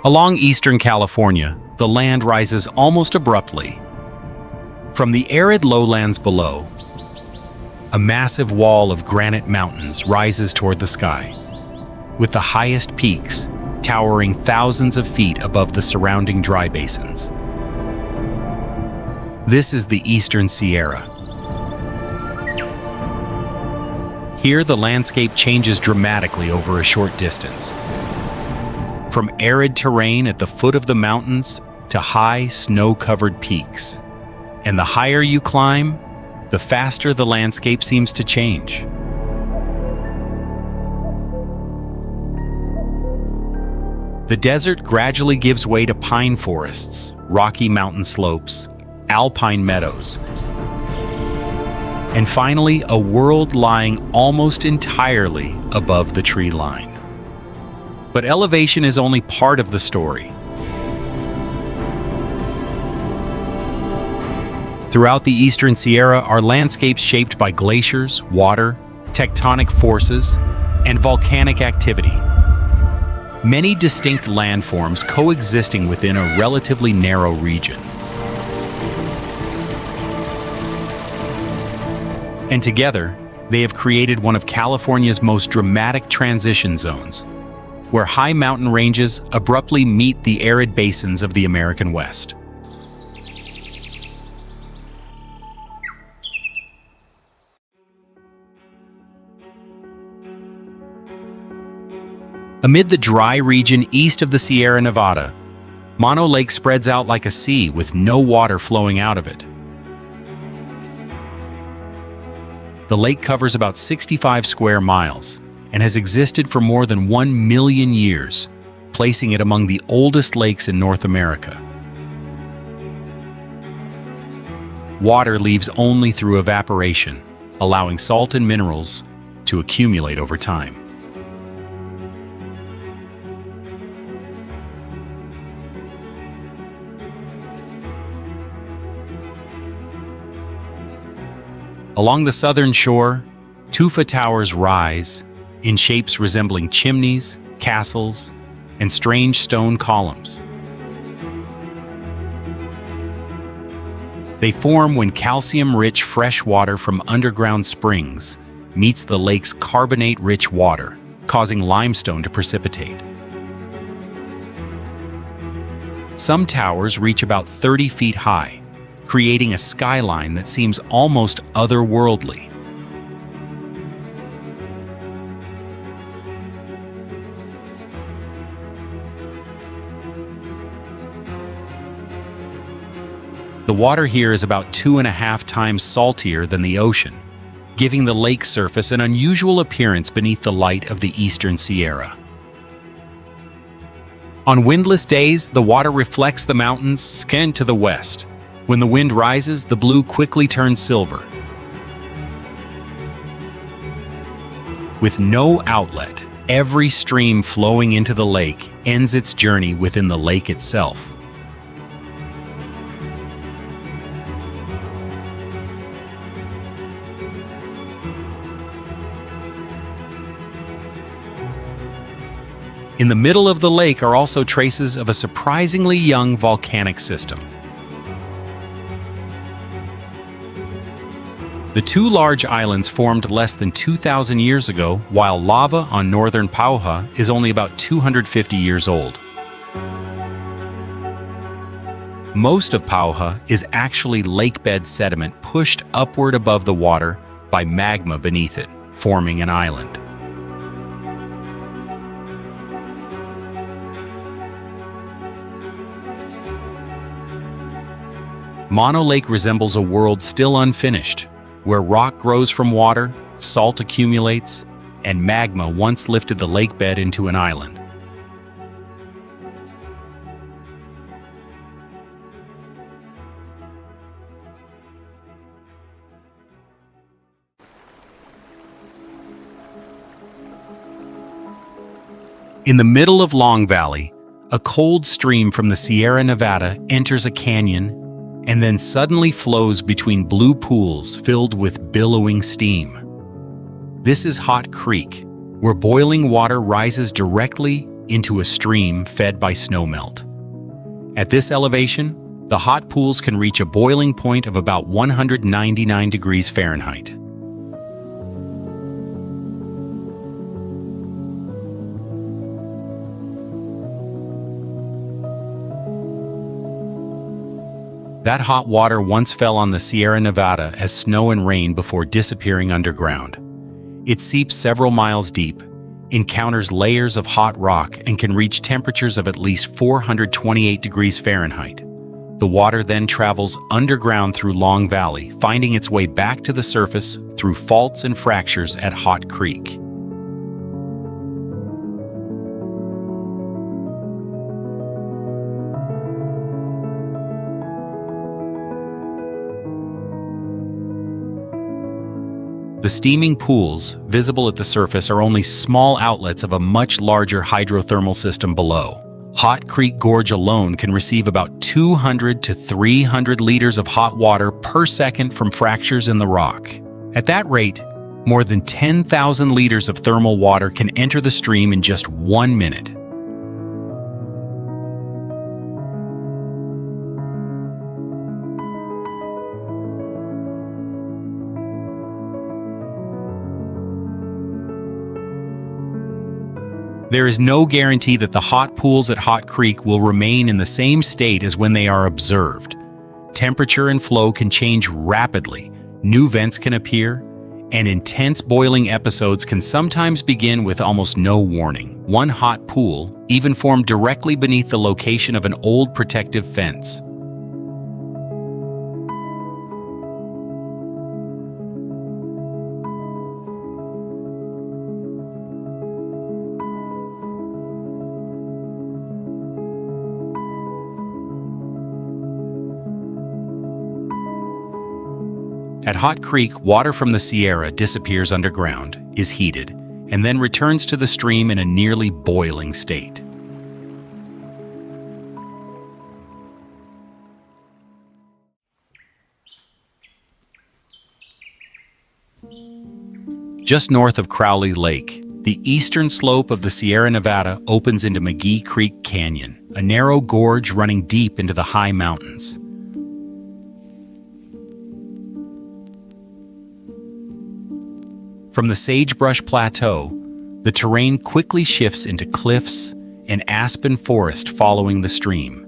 Along eastern California, the land rises almost abruptly. From the arid lowlands below, a massive wall of granite mountains rises toward the sky, with the highest peaks towering thousands of feet above the surrounding dry basins. This is the Eastern Sierra. Here, the landscape changes dramatically over a short distance. From arid terrain at the foot of the mountains to high, snow-covered peaks. And the higher you climb, the faster the landscape seems to change. The desert gradually gives way to pine forests, rocky mountain slopes, alpine meadows, and finally, a world lying almost entirely above the tree line. But elevation is only part of the story. Throughout the Eastern Sierra are landscapes shaped by glaciers, water, tectonic forces, and volcanic activity. Many distinct landforms coexisting within a relatively narrow region. And together, they have created one of California's most dramatic transition zones, where high mountain ranges abruptly meet the arid basins of the American West. Amid the dry region east of the Sierra Nevada, Mono Lake spreads out like a sea with no water flowing out of it. The lake covers about 65 square miles and has existed for more than 1 million years, placing it among the oldest lakes in North America. Water leaves only through evaporation, allowing salt and minerals to accumulate over time. Along the southern shore, tufa towers rise in shapes resembling chimneys, castles, and strange stone columns. They form when calcium-rich fresh water from underground springs meets the lake's carbonate-rich water, causing limestone to precipitate. Some towers reach about 30 feet high, creating a skyline that seems almost otherworldly. The water here is about 2.5 times saltier than the ocean, giving the lake surface an unusual appearance beneath the light of the Eastern Sierra. On windless days, the water reflects the mountains skin to the west. When the wind rises, the blue quickly turns silver. With no outlet, every stream flowing into the lake ends its journey within the lake itself. In the middle of the lake are also traces of a surprisingly young volcanic system. The two large islands formed less than 2,000 years ago, while lava on northern Pauha is only about 250 years old. Most of Pauha is actually lakebed sediment pushed upward above the water by magma beneath it, forming an island. Mono Lake resembles a world still unfinished, where rock grows from water, salt accumulates, and magma once lifted the lake bed into an island. In the middle of Long Valley, a cold stream from the Sierra Nevada enters a canyon and then suddenly flows between blue pools filled with billowing steam. This is Hot Creek, where boiling water rises directly into a stream fed by snowmelt. At this elevation, the hot pools can reach a boiling point of about 199 degrees Fahrenheit. That hot water once fell on the Sierra Nevada as snow and rain before disappearing underground. It seeps several miles deep, encounters layers of hot rock, and can reach temperatures of at least 428 degrees Fahrenheit. The water then travels underground through Long Valley, finding its way back to the surface through faults and fractures at Hot Creek. The steaming pools, visible at the surface, are only small outlets of a much larger hydrothermal system below. Hot Creek Gorge alone can receive about 200 to 300 liters of hot water per second from fractures in the rock. At that rate, more than 10,000 liters of thermal water can enter the stream in just 1 minute. There is no guarantee that the hot pools at Hot Creek will remain in the same state as when they are observed. Temperature and flow can change rapidly, new vents can appear, and intense boiling episodes can sometimes begin with almost no warning. One hot pool even formed directly beneath the location of an old protective fence. At Hot Creek, water from the Sierra disappears underground, is heated, and then returns to the stream in a nearly boiling state. Just north of Crowley Lake, the eastern slope of the Sierra Nevada opens into McGee Creek Canyon, a narrow gorge running deep into the high mountains. From the Sagebrush Plateau, the terrain quickly shifts into cliffs and aspen forest following the stream.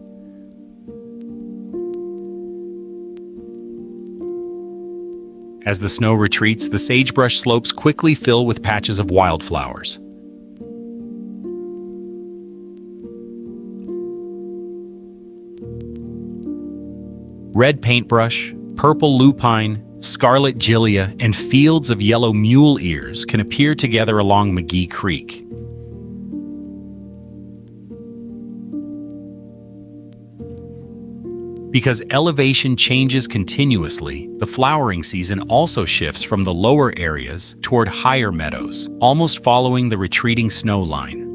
As the snow retreats, the sagebrush slopes quickly fill with patches of wildflowers. Red paintbrush, purple lupine, scarlet gilia, and fields of yellow mule ears can appear together along McGee Creek. Because elevation changes continuously, the flowering season also shifts from the lower areas toward higher meadows, almost following the retreating snow line.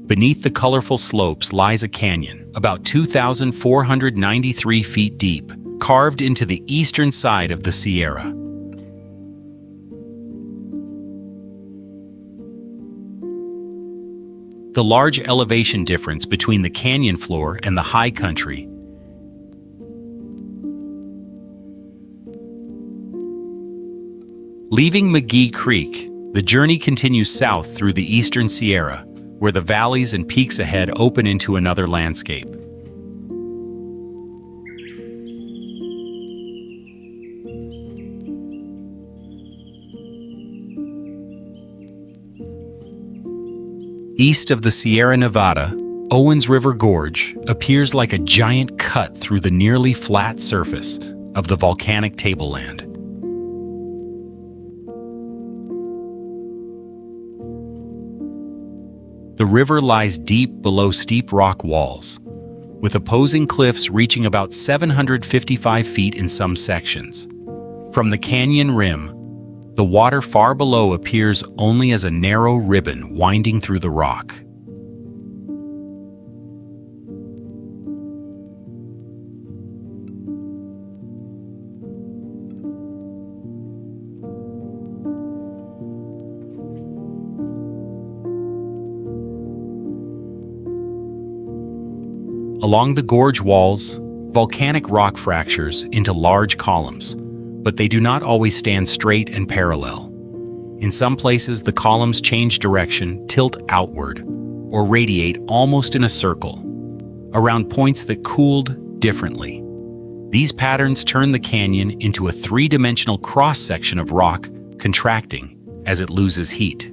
Beneath the colorful slopes lies a canyon, about 2,493 feet deep, carved into the eastern side of the Sierra. The large elevation difference between the canyon floor and the high country Leaving McGee Creek, the journey continues south through the eastern Sierra, where the valleys and peaks ahead open into another landscape. East of the Sierra Nevada, Owens River Gorge appears like a giant cut through the nearly flat surface of the volcanic tableland. The river lies deep below steep rock walls, with opposing cliffs reaching about 755 feet in some sections. From the canyon rim, the water far below appears only as a narrow ribbon winding through the rock. Along the gorge walls, volcanic rock fractures into large columns, but they do not always stand straight and parallel. In some places, the columns change direction, tilt outward, or radiate almost in a circle, around points that cooled differently. These patterns turn the canyon into a three-dimensional cross-section of rock contracting as it loses heat.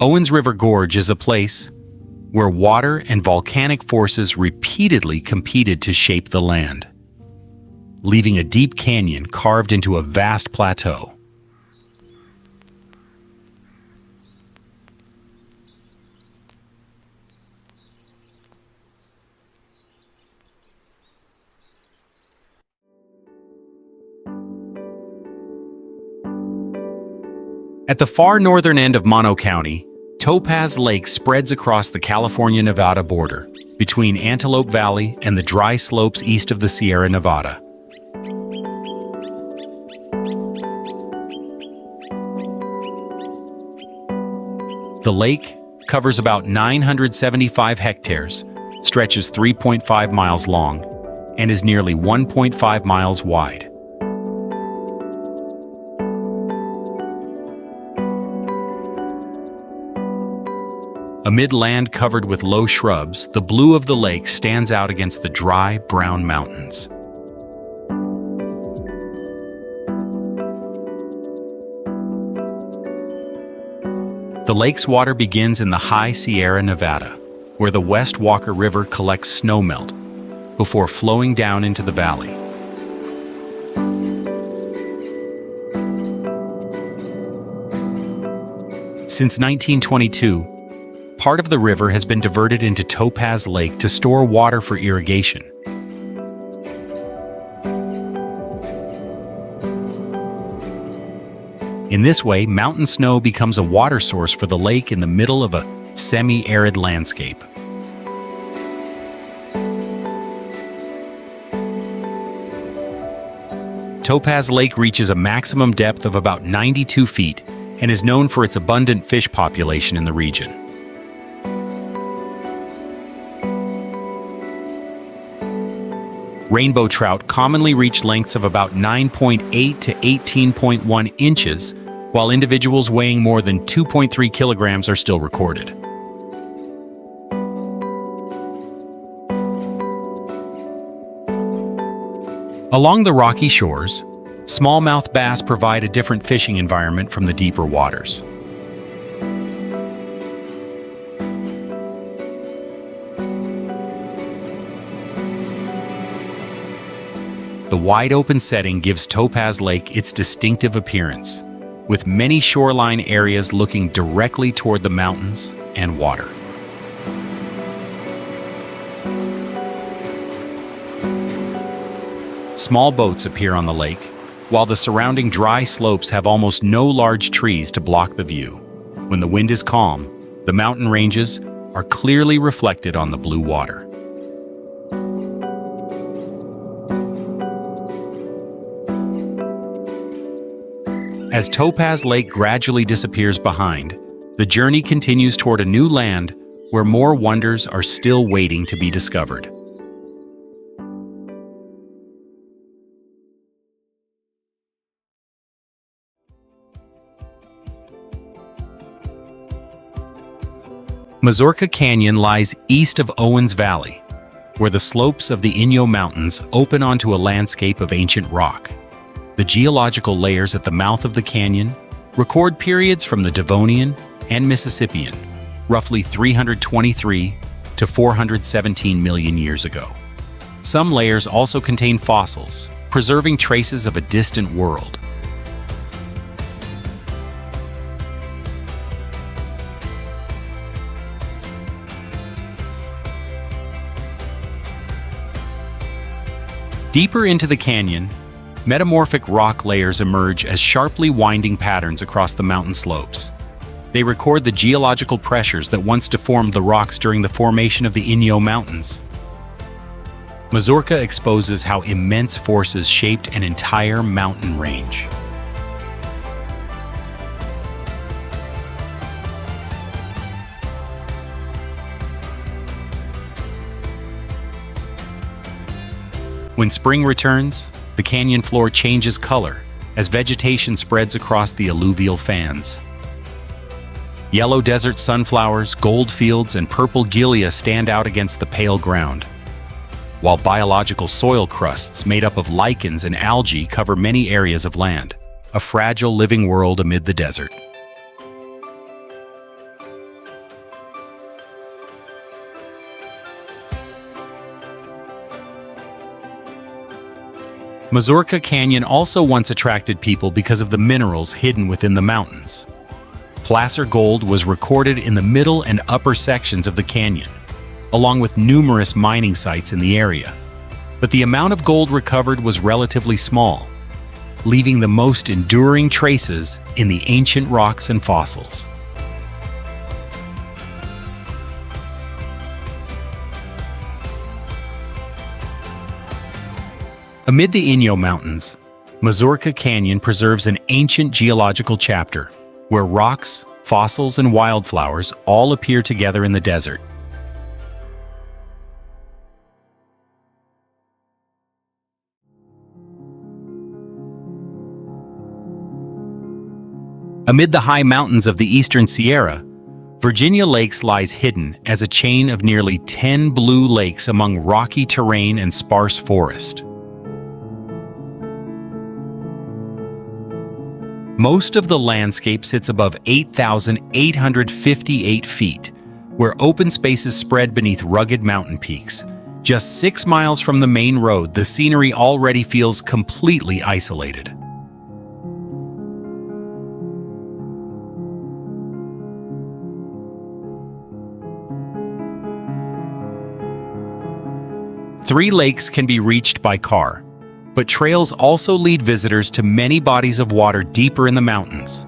Owens River Gorge is a place where water and volcanic forces repeatedly competed to shape the land, leaving a deep canyon carved into a vast plateau. At the far northern end of Mono County, Topaz Lake spreads across the California-Nevada border, between Antelope Valley and the dry slopes east of the Sierra Nevada. The lake covers about 975 hectares, stretches 3.5 miles long, and is nearly 1.5 miles wide. Amid land covered with low shrubs, the blue of the lake stands out against the dry, brown mountains. The lake's water begins in the high Sierra Nevada, where the West Walker River collects snowmelt before flowing down into the valley. Since 1922, part of the river has been diverted into Topaz Lake to store water for irrigation. In this way, mountain snow becomes a water source for the lake in the middle of a semi-arid landscape. Topaz Lake reaches a maximum depth of about 92 feet and is known for its abundant fish population in the region. Rainbow trout commonly reach lengths of about 9.8 to 18.1 inches, while individuals weighing more than 2.3 kilograms are still recorded. Along the rocky shores, smallmouth bass provide a different fishing environment from the deeper waters. The wide-open setting gives Topaz Lake its distinctive appearance, with many shoreline areas looking directly toward the mountains and water. Small boats appear on the lake, while the surrounding dry slopes have almost no large trees to block the view. When the wind is calm, the mountain ranges are clearly reflected on the blue water. As Topaz Lake gradually disappears behind, the journey continues toward a new land where more wonders are still waiting to be discovered. Mazorca Canyon lies east of Owens Valley, where the slopes of the Inyo Mountains open onto a landscape of ancient rock. The geological layers at the mouth of the canyon record periods from the Devonian and Mississippian, roughly 323 to 417 million years ago. Some layers also contain fossils, preserving traces of a distant world. Deeper into the canyon, metamorphic rock layers emerge as sharply winding patterns across the mountain slopes. They record the geological pressures that once deformed the rocks during the formation of the Inyo Mountains. Mazurka exposes how immense forces shaped an entire mountain range. When spring returns, the canyon floor changes color as vegetation spreads across the alluvial fans. Yellow desert sunflowers, gold fields, and purple gilia stand out against the pale ground, while biological soil crusts made up of lichens and algae cover many areas of land, a fragile living world amid the desert. Mazurka Canyon also once attracted people because of the minerals hidden within the mountains. Placer gold was recorded in the middle and upper sections of the canyon, along with numerous mining sites in the area. But the amount of gold recovered was relatively small, leaving the most enduring traces in the ancient rocks and fossils. Amid the Inyo Mountains, Mazurka Canyon preserves an ancient geological chapter where rocks, fossils, and wildflowers all appear together in the desert. Amid the high mountains of the eastern Sierra, Virginia Lakes lies hidden as a chain of nearly 10 blue lakes among rocky terrain and sparse forest. Most of the landscape sits above 8,858 feet, where open spaces spread beneath rugged mountain peaks. Just 6 miles from the main road, the scenery already feels completely isolated. Three lakes can be reached by car, but trails also lead visitors to many bodies of water deeper in the mountains.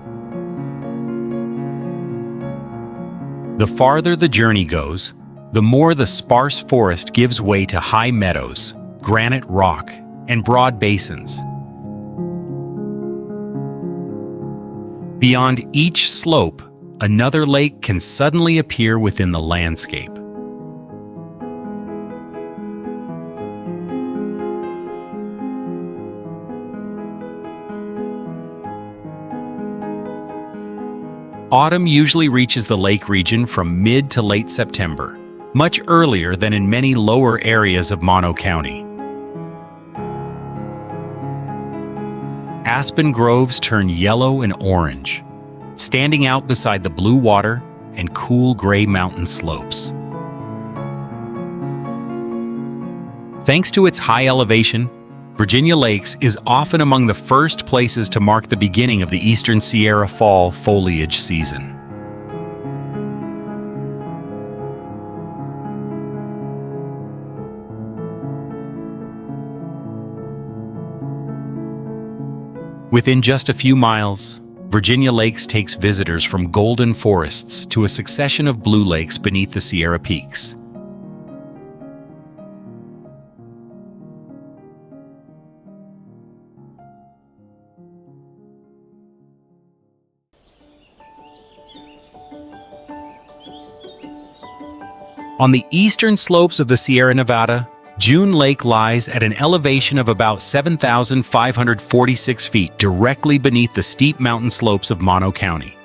The farther the journey goes, the more the sparse forest gives way to high meadows, granite rock, and broad basins. Beyond each slope, another lake can suddenly appear within the landscape. Autumn usually reaches the lake region from mid to late September, much earlier than in many lower areas of Mono County. Aspen groves turn yellow and orange, standing out beside the blue water and cool gray mountain slopes. Thanks to its high elevation, Virginia Lakes is often among the first places to mark the beginning of the Eastern Sierra fall foliage season. Within just a few miles, Virginia Lakes takes visitors from golden forests to a succession of blue lakes beneath the Sierra Peaks. On the eastern slopes of the Sierra Nevada, June Lake lies at an elevation of about 7,546 feet directly beneath the steep mountain slopes of Mono County.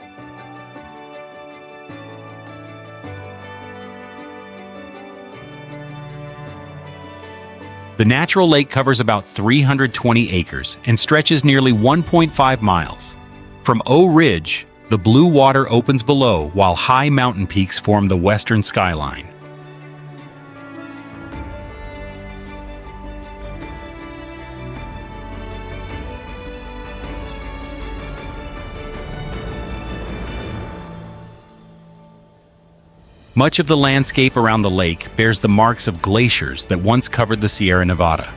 The natural lake covers about 320 acres and stretches nearly 1.5 miles. From Oak Ridge, the blue water opens below while high mountain peaks form the western skyline. Much of the landscape around the lake bears the marks of glaciers that once covered the Sierra Nevada.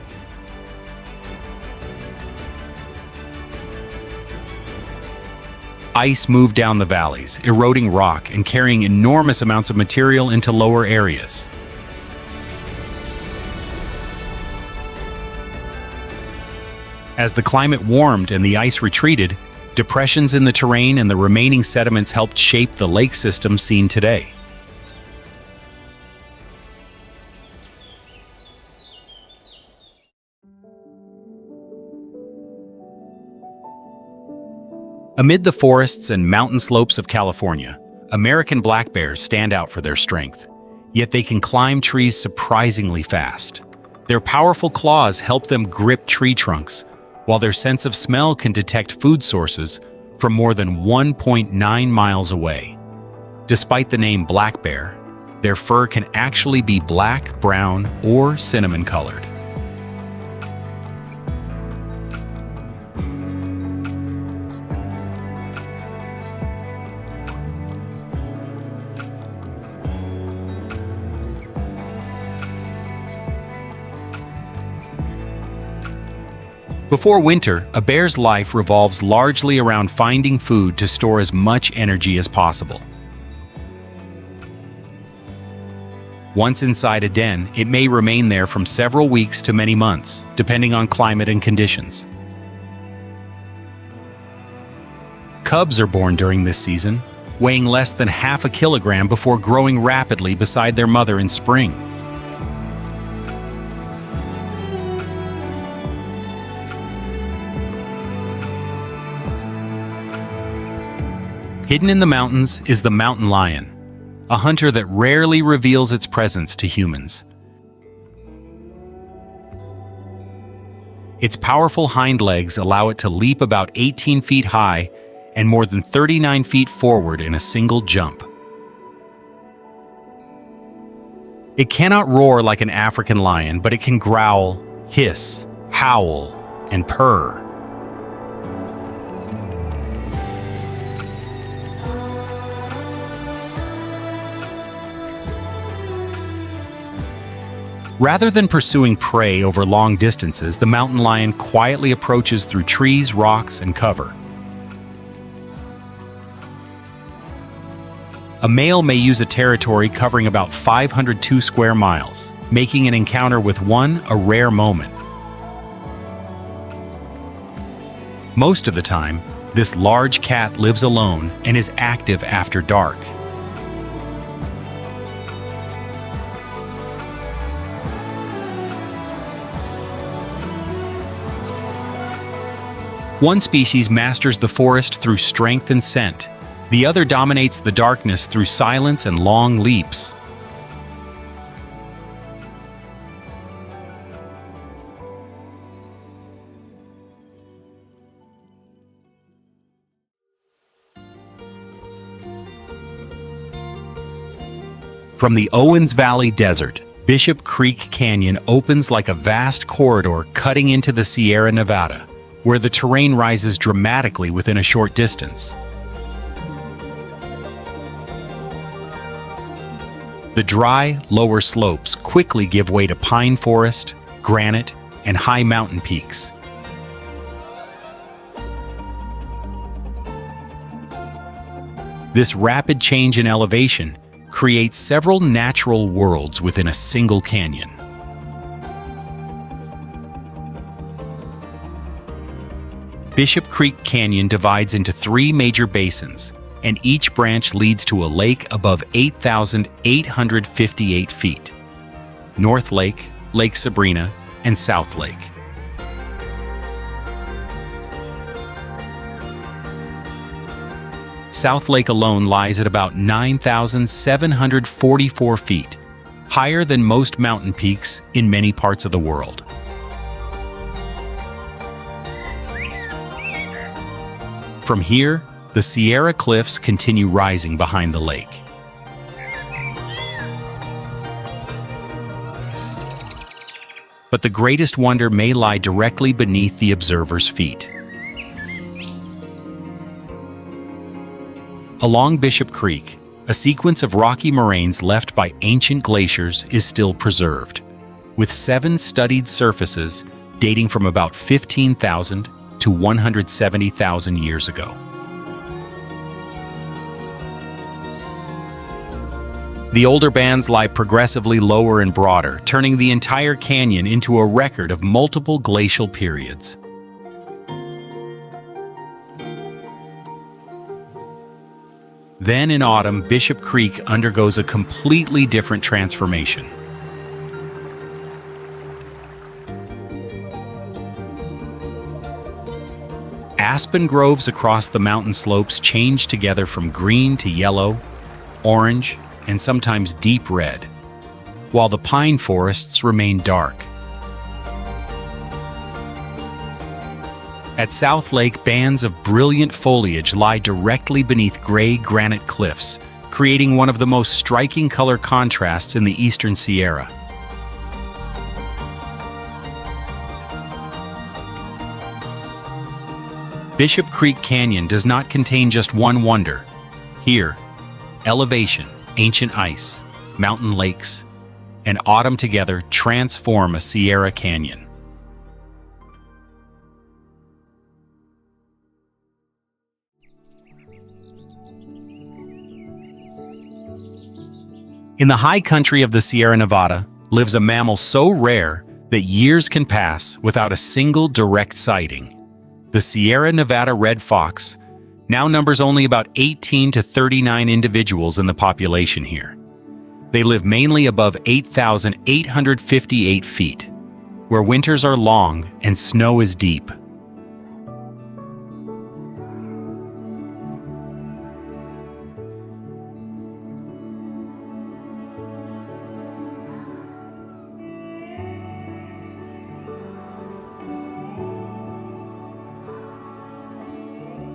Ice moved down the valleys, eroding rock and carrying enormous amounts of material into lower areas. As the climate warmed and the ice retreated, depressions in the terrain and the remaining sediments helped shape the lake system seen today. Amid the forests and mountain slopes of California, American black bears stand out for their strength. Yet they can climb trees surprisingly fast. Their powerful claws help them grip tree trunks, while their sense of smell can detect food sources from more than 1.9 miles away. Despite the name black bear, their fur can actually be black, brown, or cinnamon colored. Before winter, a bear's life revolves largely around finding food to store as much energy as possible. Once inside a den, it may remain there from several weeks to many months, depending on climate and conditions. Cubs are born during this season, weighing less than half a kilogram before growing rapidly beside their mother in spring. Hidden in the mountains is the mountain lion, a hunter that rarely reveals its presence to humans. Its powerful hind legs allow it to leap about 18 feet high and more than 39 feet forward in a single jump. It cannot roar like an African lion, but it can growl, hiss, howl, and purr. Rather than pursuing prey over long distances, the mountain lion quietly approaches through trees, rocks, and cover. A male may use a territory covering about 502 square miles, making an encounter with one a rare moment. Most of the time, this large cat lives alone and is active after dark. One species masters the forest through strength and scent. The other dominates the darkness through silence and long leaps. From the Owens Valley Desert, Bishop Creek Canyon opens like a vast corridor cutting into the Sierra Nevada, where the terrain rises dramatically within a short distance. The dry, lower slopes quickly give way to pine forest, granite, and high mountain peaks. This rapid change in elevation creates several natural worlds within a single canyon. Bishop Creek Canyon divides into three major basins, and each branch leads to a lake above 8,858 feet: North Lake, Lake Sabrina, and South Lake. South Lake alone lies at about 9,744 feet, higher than most mountain peaks in many parts of the world. From here, the Sierra Cliffs continue rising behind the lake. But the greatest wonder may lie directly beneath the observer's feet. Along Bishop Creek, a sequence of rocky moraines left by ancient glaciers is still preserved, with 7 studied surfaces dating from about 15,000 to 170,000 years ago. The older bands lie progressively lower and broader, turning the entire canyon into a record of multiple glacial periods. Then in autumn, Bishop Creek undergoes a completely different transformation. Aspen groves across the mountain slopes change together from green to yellow, orange, and sometimes deep red, while the pine forests remain dark. At South Lake, bands of brilliant foliage lie directly beneath gray granite cliffs, creating one of the most striking color contrasts in the Eastern Sierra. Bishop Creek Canyon does not contain just one wonder. Here, elevation, ancient ice, mountain lakes, and autumn together transform a Sierra canyon. In the high country of the Sierra Nevada lives a mammal so rare that years can pass without a single direct sighting. The Sierra Nevada red fox now numbers only about 18 to 39 individuals in the population here. They live mainly above 8,858 feet, where winters are long and snow is deep.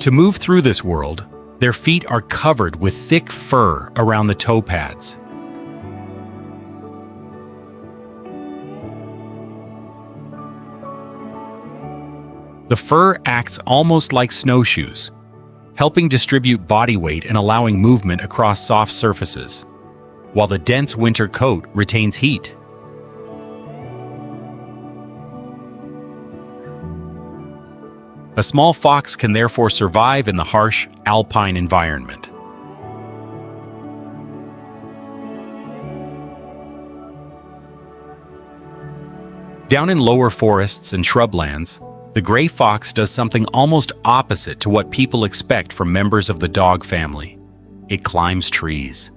To move through this world, their feet are covered with thick fur around the toe pads. The fur acts almost like snowshoes, helping distribute body weight and allowing movement across soft surfaces, while the dense winter coat retains heat. A small fox can therefore survive in the harsh, alpine environment. Down in lower forests and shrublands, the gray fox does something almost opposite to what people expect from members of the dog family. It climbs trees.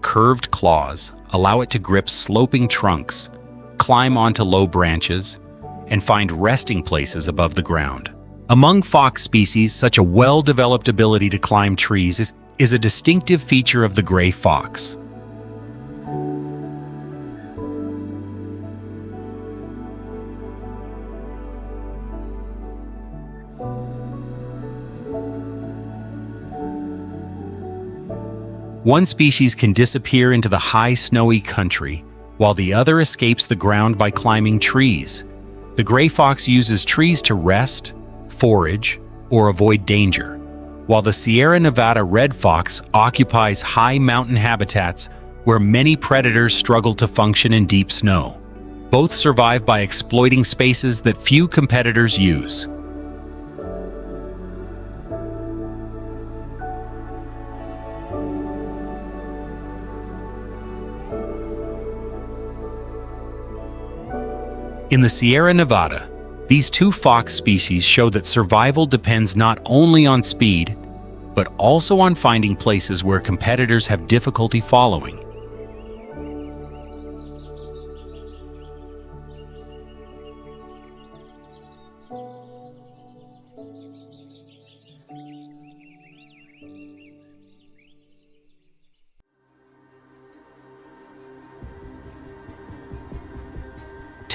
Curved claws allow it to grip sloping trunks, climb onto low branches, and find resting places above the ground. Among fox species, such a well-developed ability to climb trees is a distinctive feature of the gray fox. One species can disappear into the high snowy country, while the other escapes the ground by climbing trees. The gray fox uses trees to rest, forage, or avoid danger, while the Sierra Nevada red fox occupies high mountain habitats where many predators struggle to function in deep snow. Both survive by exploiting spaces that few competitors use. In the Sierra Nevada, these two fox species show that survival depends not only on speed, but also on finding places where competitors have difficulty following.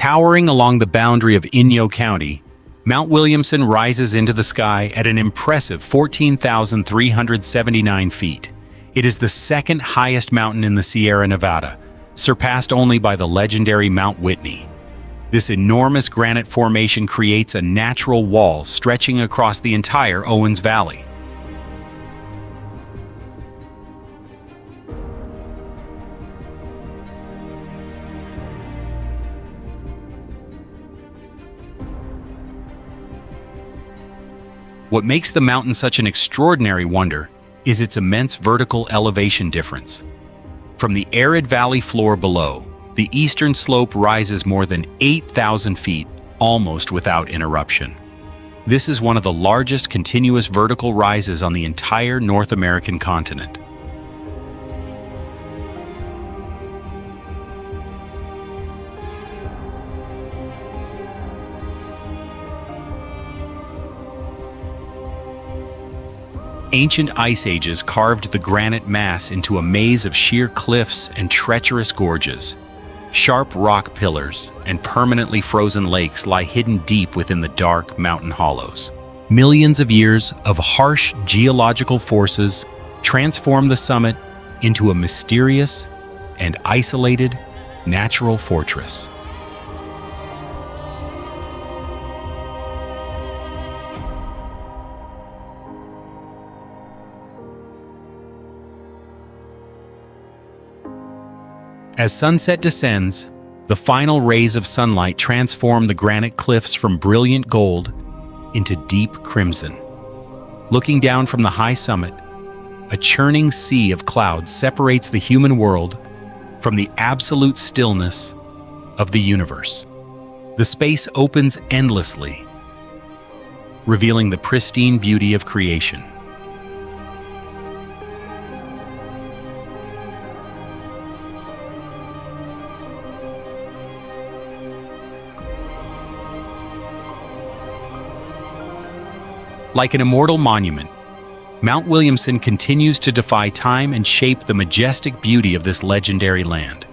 Towering along the boundary of Inyo County, Mount Williamson rises into the sky at an impressive 14,379 feet. It is the second highest mountain in the Sierra Nevada, surpassed only by the legendary Mount Whitney. This enormous granite formation creates a natural wall stretching across the entire Owens Valley. What makes the mountain such an extraordinary wonder is its immense vertical elevation difference. From the arid valley floor below, the eastern slope rises more than 8,000 feet, almost without interruption. This is one of the largest continuous vertical rises on the entire North American continent. Ancient ice ages carved the granite mass into a maze of sheer cliffs and treacherous gorges. Sharp rock pillars and permanently frozen lakes lie hidden deep within the dark mountain hollows. Millions of years of harsh geological forces transform the summit into a mysterious and isolated natural fortress. As sunset descends, the final rays of sunlight transform the granite cliffs from brilliant gold into deep crimson. Looking down from the high summit, a churning sea of clouds separates the human world from the absolute stillness of the universe. The space opens endlessly, revealing the pristine beauty of creation. Like an immortal monument, Mount Williamson continues to defy time and shape the majestic beauty of this legendary land.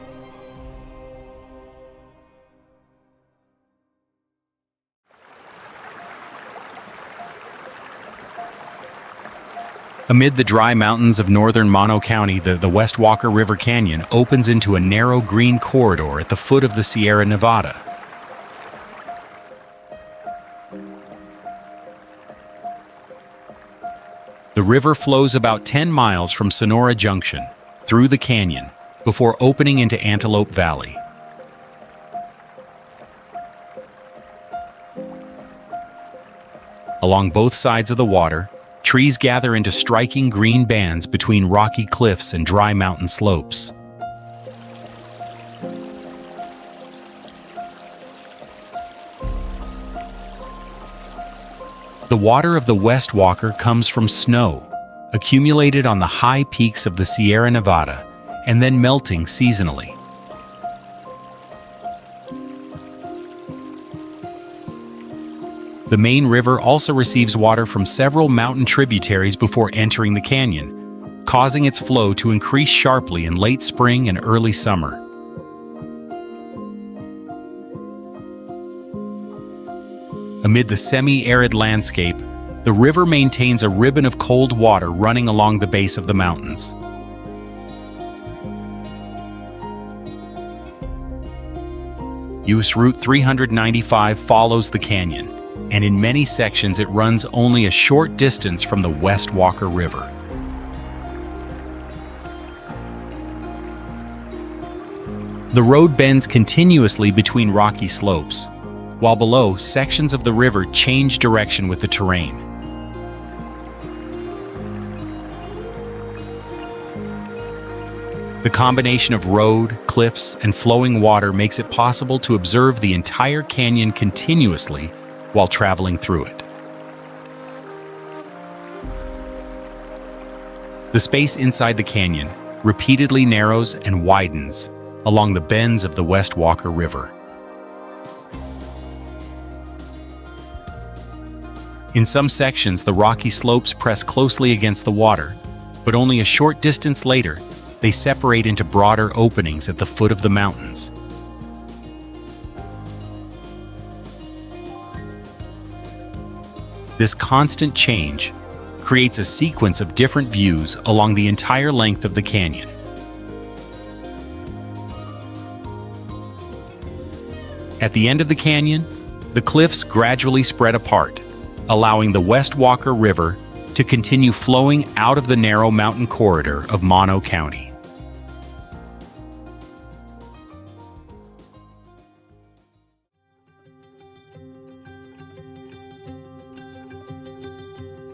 Amid the dry mountains of northern Mono County, the West Walker River Canyon opens into a narrow green corridor at the foot of the Sierra Nevada. The river flows about 10 miles from Sonora Junction, through the canyon, before opening into Antelope Valley. Along both sides of the water, trees gather into striking green bands between rocky cliffs and dry mountain slopes. The water of the West Walker comes from snow, accumulated on the high peaks of the Sierra Nevada, and then melting seasonally. The main river also receives water from several mountain tributaries before entering the canyon, causing its flow to increase sharply in late spring and early summer. Amid the semi-arid landscape, the river maintains a ribbon of cold water running along the base of the mountains. US Route 395 follows the canyon, and in many sections it runs only a short distance from the West Walker River. The road bends continuously between rocky slopes, while below, sections of the river change direction with the terrain. The combination of road, cliffs, and flowing water makes it possible to observe the entire canyon continuously while traveling through it. The space inside the canyon repeatedly narrows and widens along the bends of the West Walker River. In some sections, the rocky slopes press closely against the water, but only a short distance later, they separate into broader openings at the foot of the mountains. This constant change creates a sequence of different views along the entire length of the canyon. At the end of the canyon, the cliffs gradually spread apart, allowing the West Walker River to continue flowing out of the narrow mountain corridor of Mono County.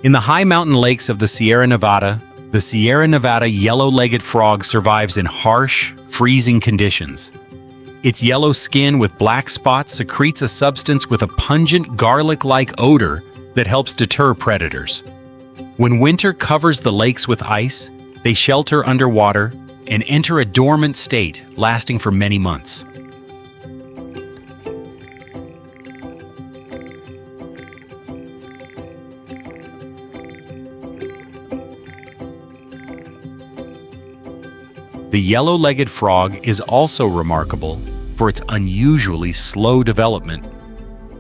In the high mountain lakes of the Sierra Nevada, The Sierra Nevada yellow-legged frog survives in harsh, freezing conditions. Its yellow skin with black spots secretes a substance with a pungent garlic-like odor that helps deter predators. When winter covers the lakes with ice, they shelter underwater and enter a dormant state lasting for many months. The yellow-legged frog is also remarkable for its unusually slow development.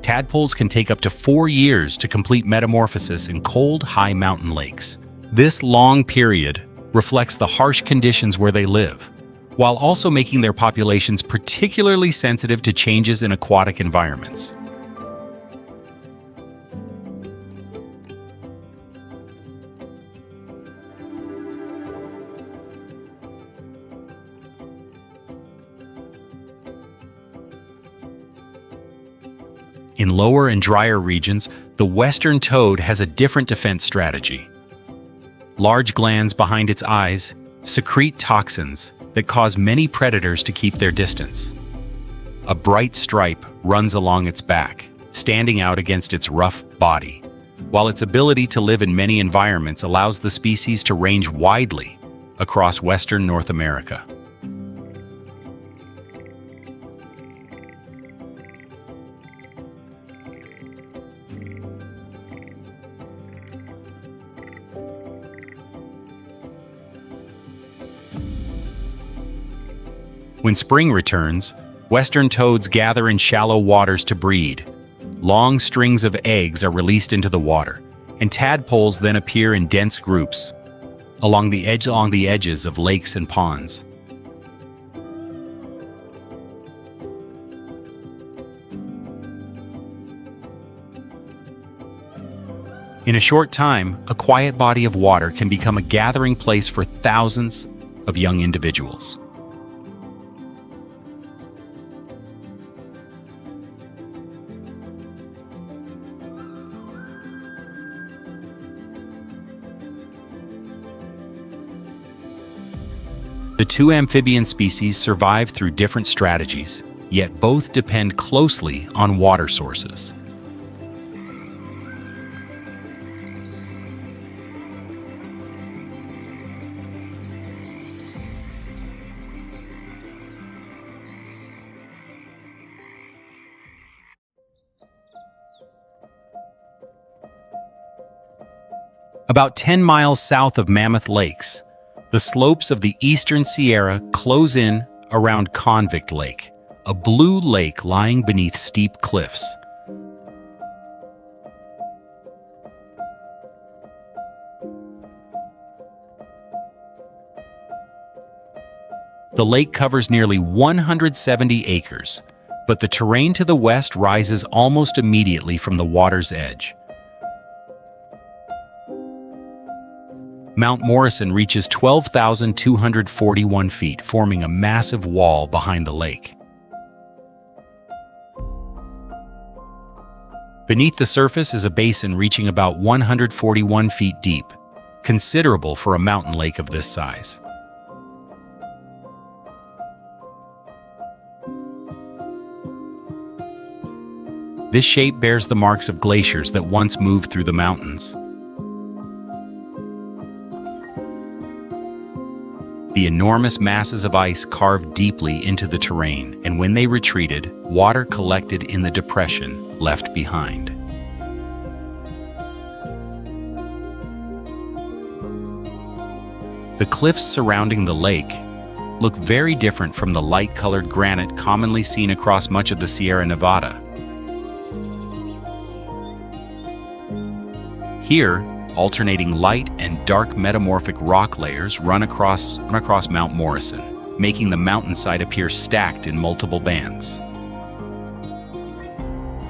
Tadpoles can take up to 4 years to complete metamorphosis in cold, high mountain lakes. This long period reflects the harsh conditions where they live, while also making their populations particularly sensitive to changes in aquatic environments. In lower and drier regions, the western toad has a different defense strategy. Large glands behind its eyes secrete toxins that cause many predators to keep their distance. A bright stripe runs along its back, standing out against its rough body, while its ability to live in many environments allows the species to range widely across western North America. When spring returns, western toads gather in shallow waters to breed. Long strings of eggs are released into the water, and tadpoles then appear in dense groups along the edges of lakes and ponds. In a short time, a quiet body of water can become a gathering place for thousands of young individuals. The two amphibian species survive through different strategies, yet both depend closely on water sources. About 10 miles south of Mammoth Lakes, the slopes of the eastern Sierra close in around Convict Lake, a blue lake lying beneath steep cliffs. The lake covers nearly 170 acres, but the terrain to the west rises almost immediately from the water's edge. Mount Morrison reaches 12,241 feet, forming a massive wall behind the lake. Beneath the surface is a basin reaching about 141 feet deep, considerable for a mountain lake of this size. This shape bears the marks of glaciers that once moved through the mountains. The enormous masses of ice carved deeply into the terrain, and when they retreated, water collected in the depression left behind. The cliffs surrounding the lake look very different from the light-colored granite commonly seen across much of the Sierra Nevada. Here, alternating light and dark metamorphic rock layers run across Mount Morrison, making the mountainside appear stacked in multiple bands.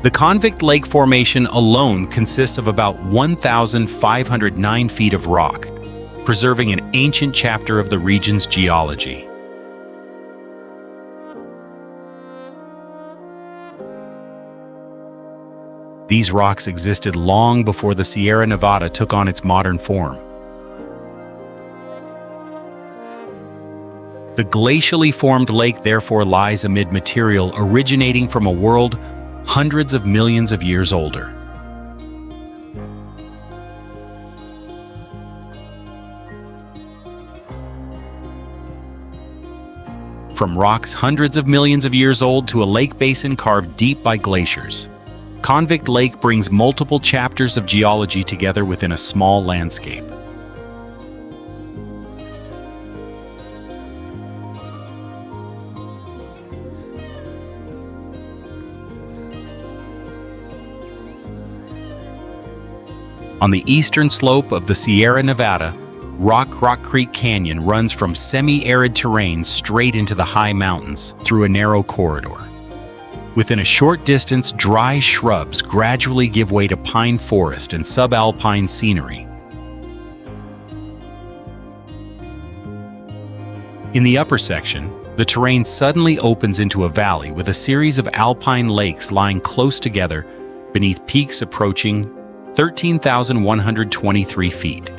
The Convict Lake Formation alone consists of about 1,509 feet of rock, preserving an ancient chapter of the region's geology. These rocks existed long before the Sierra Nevada took on its modern form. The glacially formed lake therefore lies amid material originating from a world hundreds of millions of years older. From rocks hundreds of millions of years old to a lake basin carved deep by glaciers, Convict Lake brings multiple chapters of geology together within a small landscape. On the eastern slope of the Sierra Nevada, Rock Creek Canyon runs from semi-arid terrain straight into the high mountains through a narrow corridor. Within a short distance, dry shrubs gradually give way to pine forest and subalpine scenery. In the upper section, the terrain suddenly opens into a valley with a series of alpine lakes lying close together beneath peaks approaching 13,123 feet.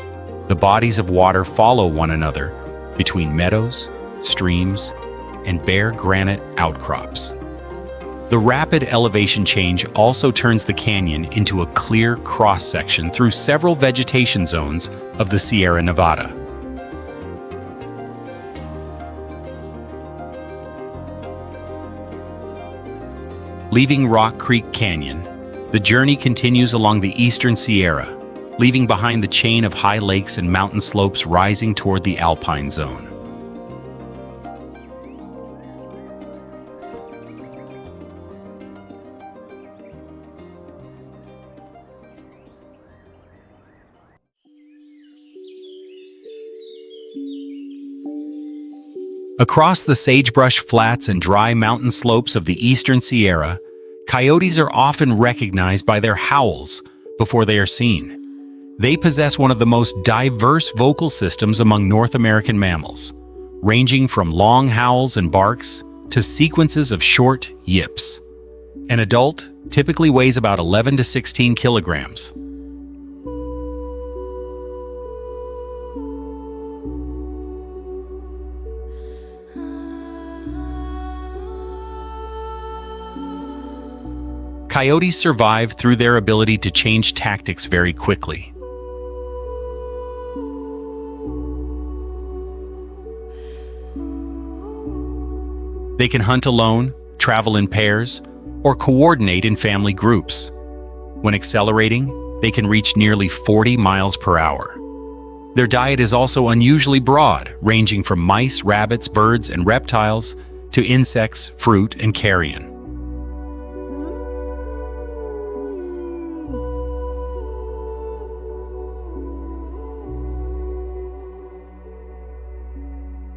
The bodies of water follow one another between meadows, streams, and bare granite outcrops. The rapid elevation change also turns the canyon into a clear cross-section through several vegetation zones of the Sierra Nevada. Leaving Rock Creek Canyon, the journey continues along the eastern Sierra, leaving behind the chain of high lakes and mountain slopes rising toward the alpine zone. Across the sagebrush flats and dry mountain slopes of the eastern Sierra, coyotes are often recognized by their howls before they are seen. They possess one of the most diverse vocal systems among North American mammals, ranging from long howls and barks to sequences of short yips. An adult typically weighs about 11 to 16 kilograms. Coyotes survive through their ability to change tactics very quickly. They can hunt alone, travel in pairs, or coordinate in family groups. When accelerating, they can reach nearly 40 miles per hour. Their diet is also unusually broad, ranging from mice, rabbits, birds, and reptiles to insects, fruit, and carrion.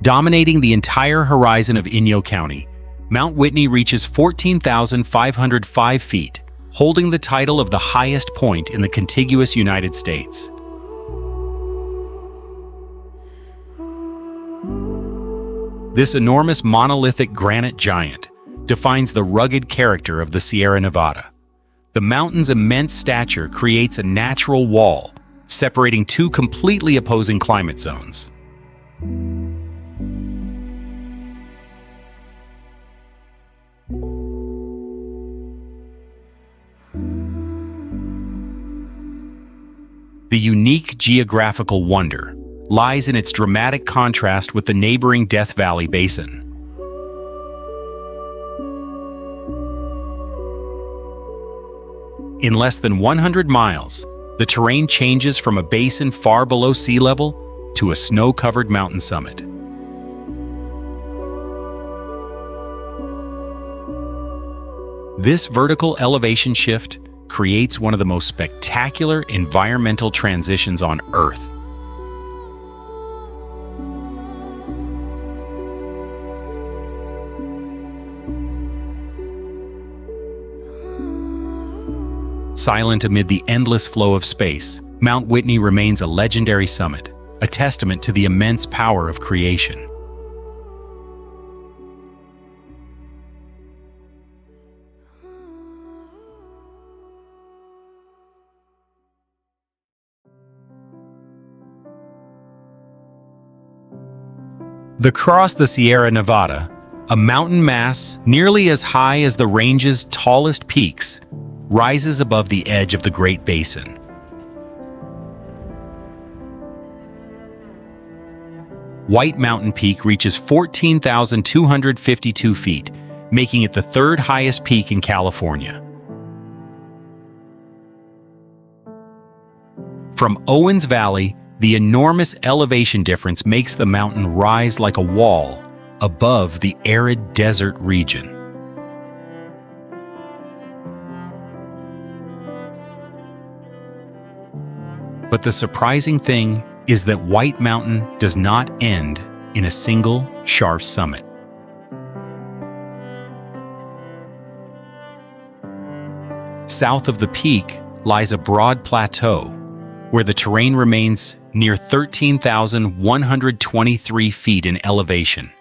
Dominating the entire horizon of Inyo County, Mount Whitney reaches 14,505 feet, holding the title of the highest point in the contiguous United States. This enormous monolithic granite giant defines the rugged character of the Sierra Nevada. The mountain's immense stature creates a natural wall, separating two completely opposing climate zones. The unique geographical wonder lies in its dramatic contrast with the neighboring Death Valley Basin. In less than 100 miles, the terrain changes from a basin far below sea level to a snow-covered mountain summit. This vertical elevation shift creates one of the most spectacular environmental transitions on Earth. Silent amid the endless flow of space, Mount Whitney remains a legendary summit, a testament to the immense power of creation. Across the Sierra Nevada, a mountain mass nearly as high as the range's tallest peaks rises above the edge of the Great Basin. White Mountain Peak reaches 14,252 feet, making it the third highest peak in California. From Owens Valley, the enormous elevation difference makes the mountain rise like a wall above the arid desert region. But the surprising thing is that White Mountain does not end in a single sharp summit. South of the peak lies a broad plateau where the terrain remains near 13,123 feet in elevation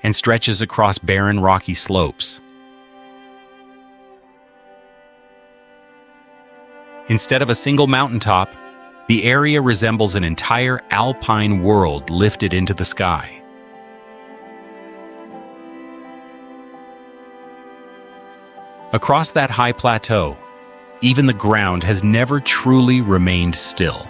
and stretches across barren rocky slopes. Instead of a single mountaintop, the area resembles an entire alpine world lifted into the sky. Across that high plateau, even the ground has never truly remained still.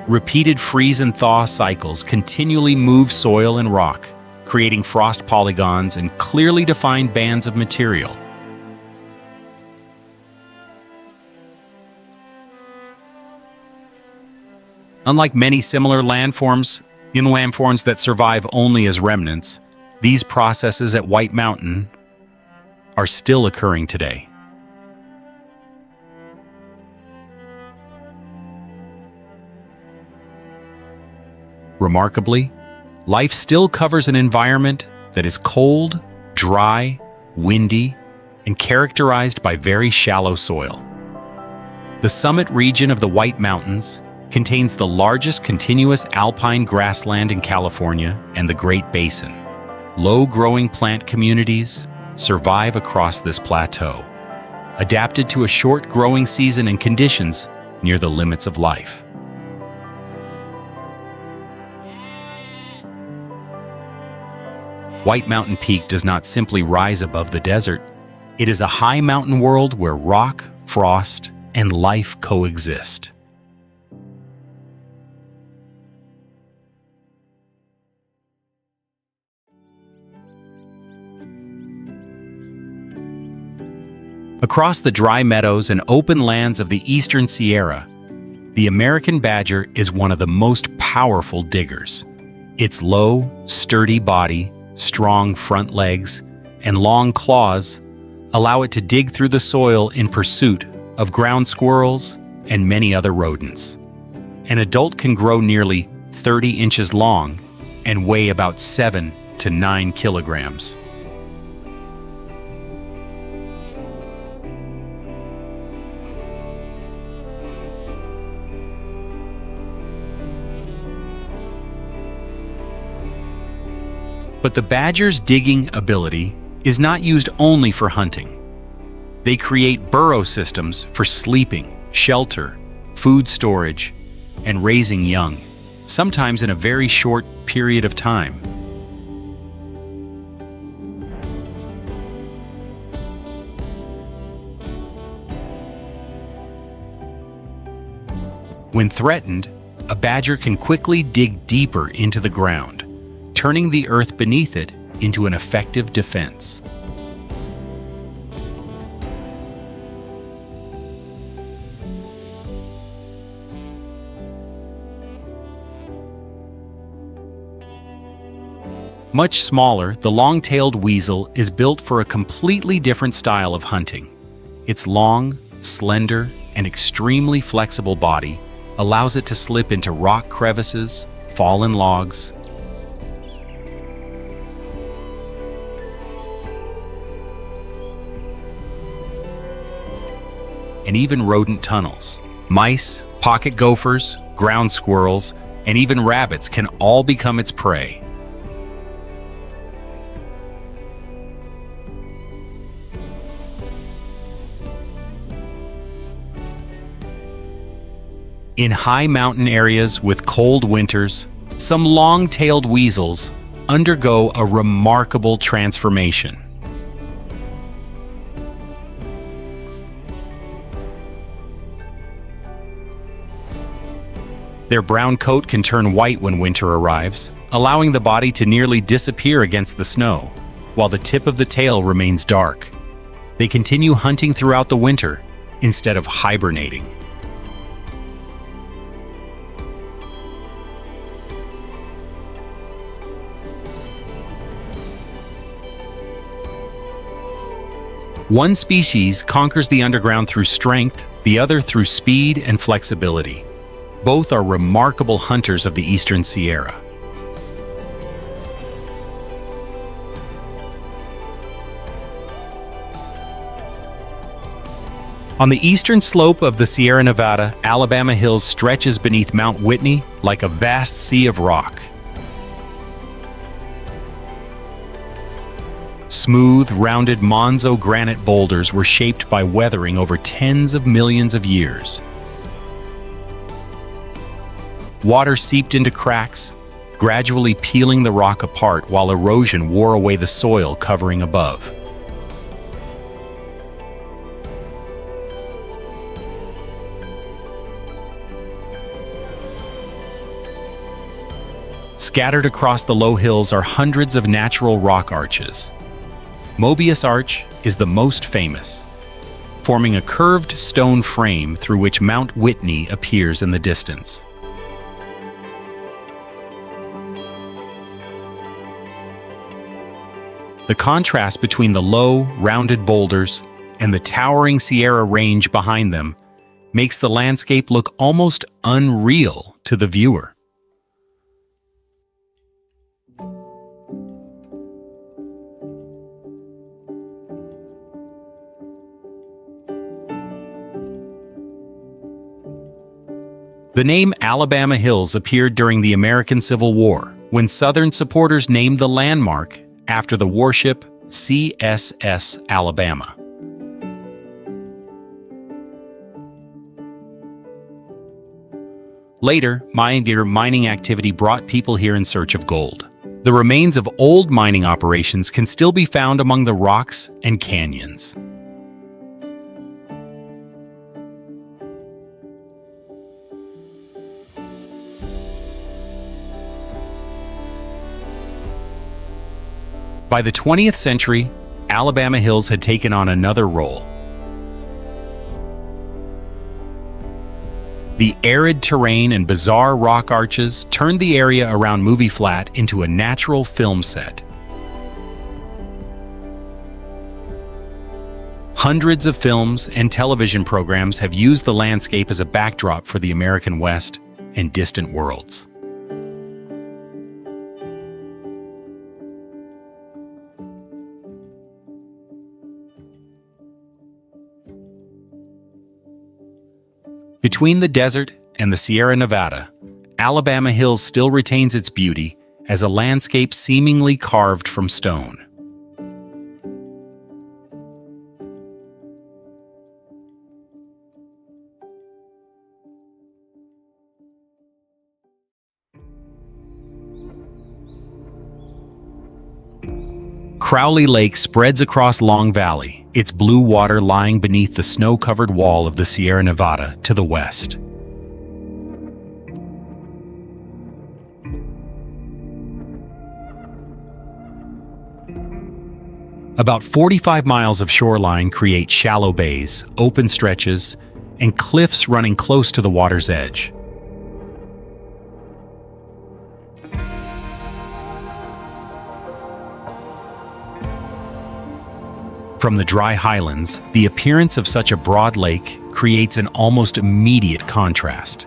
Repeated freeze and thaw cycles continually move soil and rock, creating frost polygons and clearly defined bands of material. Unlike many similar landforms that survive only as remnants, these processes at White Mountain are still occurring today. Remarkably, life still covers an environment that is cold, dry, windy, and characterized by very shallow soil. The summit region of the White Mountains contains the largest continuous alpine grassland in California and the Great Basin. Low-growing plant communities survive across this plateau, adapted to a short growing season and conditions near the limits of life. White Mountain Peak does not simply rise above the desert. It is a high mountain world where rock, frost, and life coexist. Across the dry meadows and open lands of the eastern Sierra, the American badger is one of the most powerful diggers. Its low, sturdy body, strong front legs, and long claws allow it to dig through the soil in pursuit of ground squirrels and many other rodents. An adult can grow nearly 30 inches long and weigh about 7 to 9 kilograms. But the badger's digging ability is not used only for hunting. They create burrow systems for sleeping, shelter, food storage, and raising young, sometimes in a very short period of time. When threatened, a badger can quickly dig deeper into the ground, turning the earth beneath it into an effective defense. Much smaller, the long-tailed weasel is built for a completely different style of hunting. Its long, slender, and extremely flexible body allows it to slip into rock crevices, fallen logs, and even rodent tunnels. Mice, pocket gophers, ground squirrels, and even rabbits can all become its prey. In high mountain areas with cold winters, some long-tailed weasels undergo a remarkable transformation. Their brown coat can turn white when winter arrives, allowing the body to nearly disappear against the snow, while the tip of the tail remains dark. They continue hunting throughout the winter instead of hibernating. One species conquers the underground through strength, the other through speed and flexibility. Both are remarkable hunters of the Eastern Sierra. On the eastern slope of the Sierra Nevada, Alabama Hills stretches beneath Mount Whitney like a vast sea of rock. Smooth, rounded Monzo granite boulders were shaped by weathering over tens of millions of years. Water seeped into cracks, gradually peeling the rock apart while erosion wore away the soil covering above. Scattered across the low hills are hundreds of natural rock arches. Mobius Arch is the most famous, forming a curved stone frame through which Mount Whitney appears in the distance. The contrast between the low, rounded boulders and the towering Sierra Range behind them makes the landscape look almost unreal to the viewer. The name Alabama Hills appeared during the American Civil War, when Southern supporters named the landmark after the warship CSS Alabama. Later, mining activity brought people here in search of gold. The remains of old mining operations can still be found among the rocks and canyons. By the 20th century, Alabama Hills had taken on another role. The arid terrain and bizarre rock arches turned the area around Movie Flat into a natural film set. Hundreds of films and television programs have used the landscape as a backdrop for the American West and distant worlds. Between the desert and the Sierra Nevada, Alabama Hills still retains its beauty as a landscape seemingly carved from stone. Crowley Lake spreads across Long Valley, its blue water lying beneath the snow-covered wall of the Sierra Nevada to the west. About 45 miles of shoreline create shallow bays, open stretches, and cliffs running close to the water's edge. From the dry highlands, the appearance of such a broad lake creates an almost immediate contrast.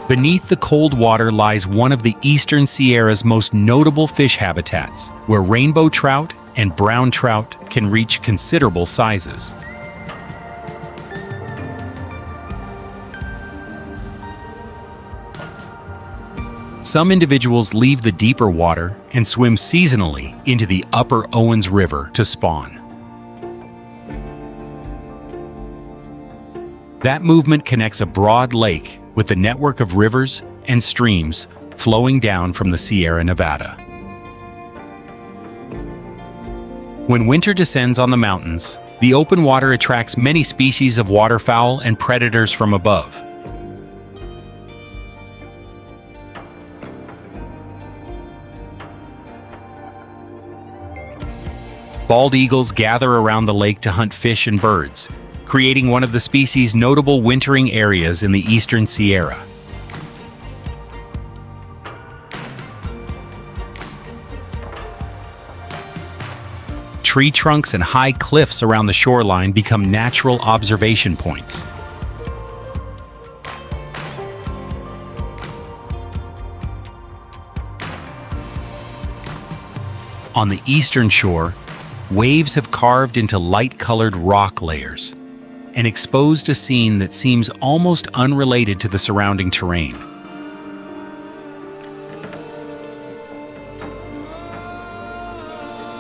Beneath the cold water lies one of the Eastern Sierra's most notable fish habitats, where rainbow trout and brown trout can reach considerable sizes. Some individuals leave the deeper water and swim seasonally into the upper Owens River to spawn. That movement connects a broad lake with the network of rivers and streams flowing down from the Sierra Nevada. When winter descends on the mountains, the open water attracts many species of waterfowl and predators from above. Bald eagles gather around the lake to hunt fish and birds, creating one of the species' notable wintering areas in the eastern Sierra. Tree trunks and high cliffs around the shoreline become natural observation points. On the eastern shore, waves have carved into light-colored rock layers and exposed a scene that seems almost unrelated to the surrounding terrain.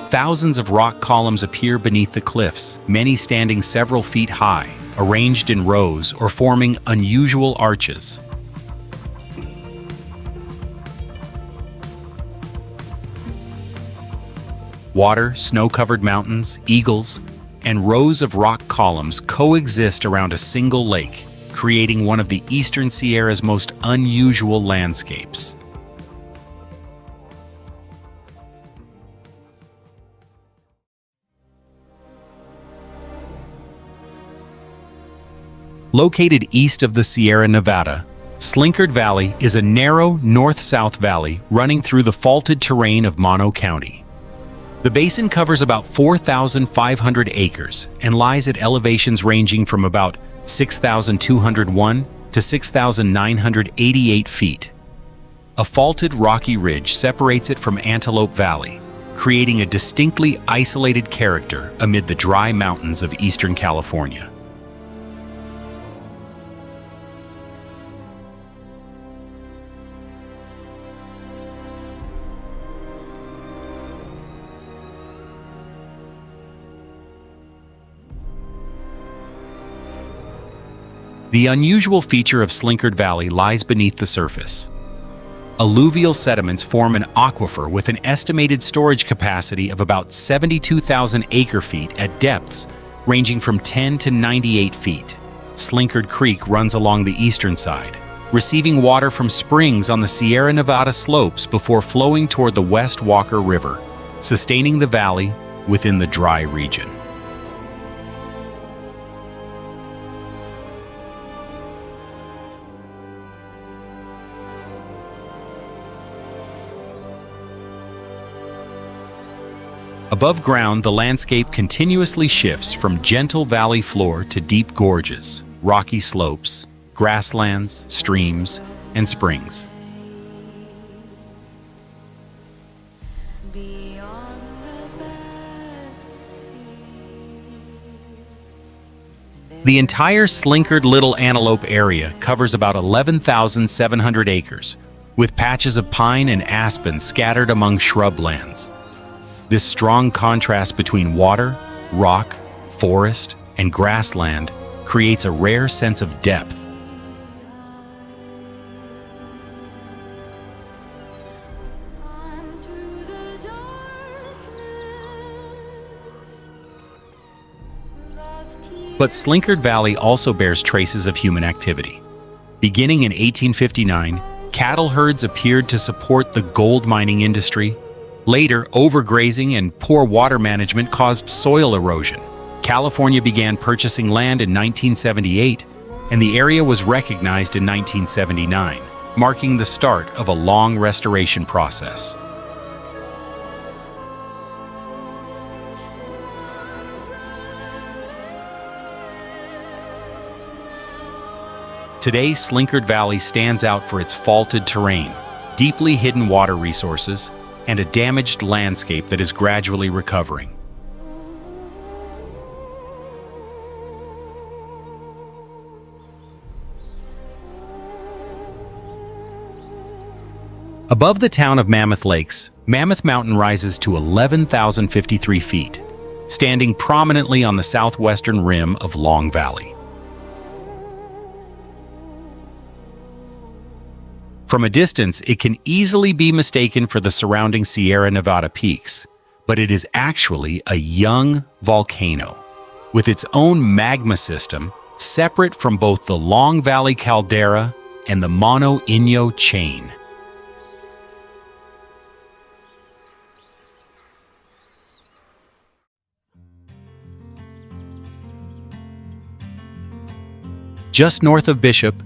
Thousands of rock columns appear beneath the cliffs, many standing several feet high, arranged in rows or forming unusual arches. Water, snow-covered mountains, eagles, and rows of rock columns coexist around a single lake, creating one of the eastern Sierra's most unusual landscapes. Located east of the Sierra Nevada, Slinkard Valley is a narrow north-south valley running through the faulted terrain of Mono County. The basin covers about 4,500 acres and lies at elevations ranging from about 6,201 to 6,988 feet. A faulted rocky ridge separates it from Antelope Valley, creating a distinctly isolated character amid the dry mountains of eastern California. The unusual feature of Slinkard Valley lies beneath the surface. Alluvial sediments form an aquifer with an estimated storage capacity of about 72,000 acre-feet at depths ranging from 10 to 98 feet. Slinkard Creek runs along the eastern side, receiving water from springs on the Sierra Nevada slopes before flowing toward the West Walker River, sustaining the valley within the dry region. Above ground, the landscape continuously shifts from gentle valley floor to deep gorges, rocky slopes, grasslands, streams, and springs. The entire Slinkard Little Antelope area covers about 11,700 acres, with patches of pine and aspen scattered among shrublands. This strong contrast between water, rock, forest, and grassland creates a rare sense of depth. But Slinkard Valley also bears traces of human activity. Beginning in 1859, cattle herds appeared to support the gold mining industry. Later, overgrazing and poor water management caused soil erosion. California began purchasing land in 1978, and the area was recognized in 1979, marking the start of a long restoration process. Today, Slinkard Valley stands out for its faulted terrain, deeply hidden water resources, and a damaged landscape that is gradually recovering. Above the town of Mammoth Lakes, Mammoth Mountain rises to 11,053 feet, standing prominently on the southwestern rim of Long Valley. From a distance, it can easily be mistaken for the surrounding Sierra Nevada peaks, but it is actually a young volcano with its own magma system, separate from both the Long Valley caldera and the Mono Inyo chain. Just north of Bishop,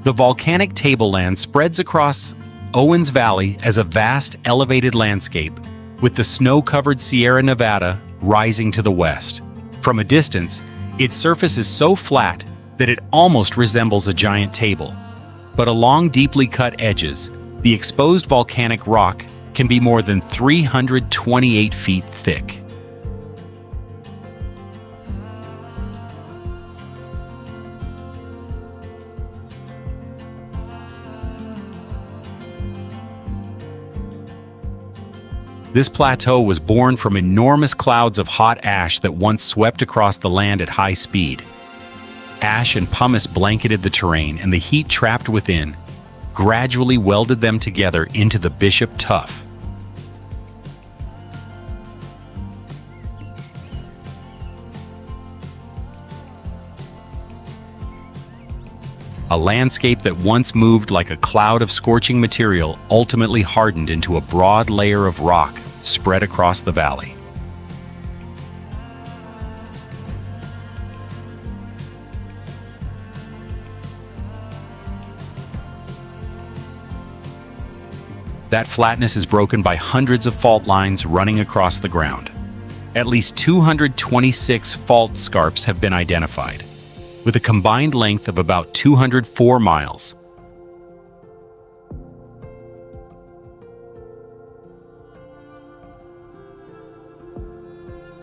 the volcanic tableland spreads across Owens Valley as a vast elevated landscape, with the snow-covered Sierra Nevada rising to the west. From a distance, its surface is so flat that it almost resembles a giant table. But along deeply cut edges, the exposed volcanic rock can be more than 328 feet thick. This plateau was born from enormous clouds of hot ash that once swept across the land at high speed. Ash and pumice blanketed the terrain, and the heat trapped within gradually welded them together into the Bishop Tuff. A landscape that once moved like a cloud of scorching material ultimately hardened into a broad layer of rock spread across the valley. That flatness is broken by hundreds of fault lines running across the ground. At least 226 fault scarps have been identified, with a combined length of about 204 miles.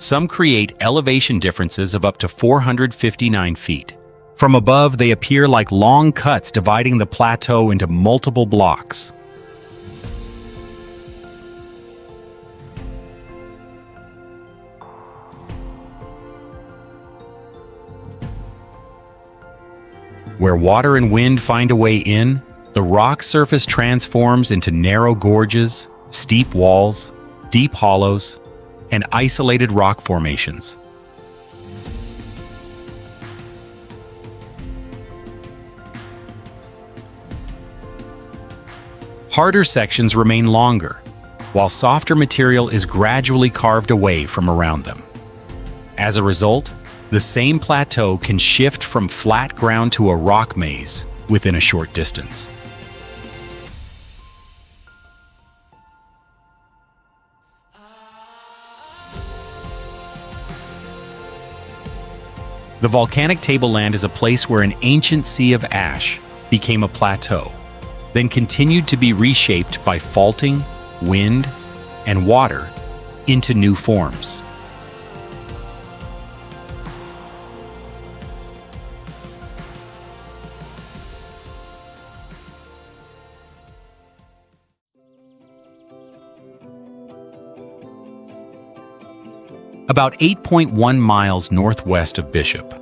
Some create elevation differences of up to 459 feet. From above, they appear like long cuts dividing the plateau into multiple blocks. Where water and wind find a way in, the rock surface transforms into narrow gorges, steep walls, deep hollows, and isolated rock formations. Harder sections remain longer, while softer material is gradually carved away from around them. As a result, the same plateau can shift from flat ground to a rock maze within a short distance. The volcanic tableland is a place where an ancient sea of ash became a plateau, then continued to be reshaped by faulting, wind, and water into new forms. About 8.1 miles northwest of Bishop,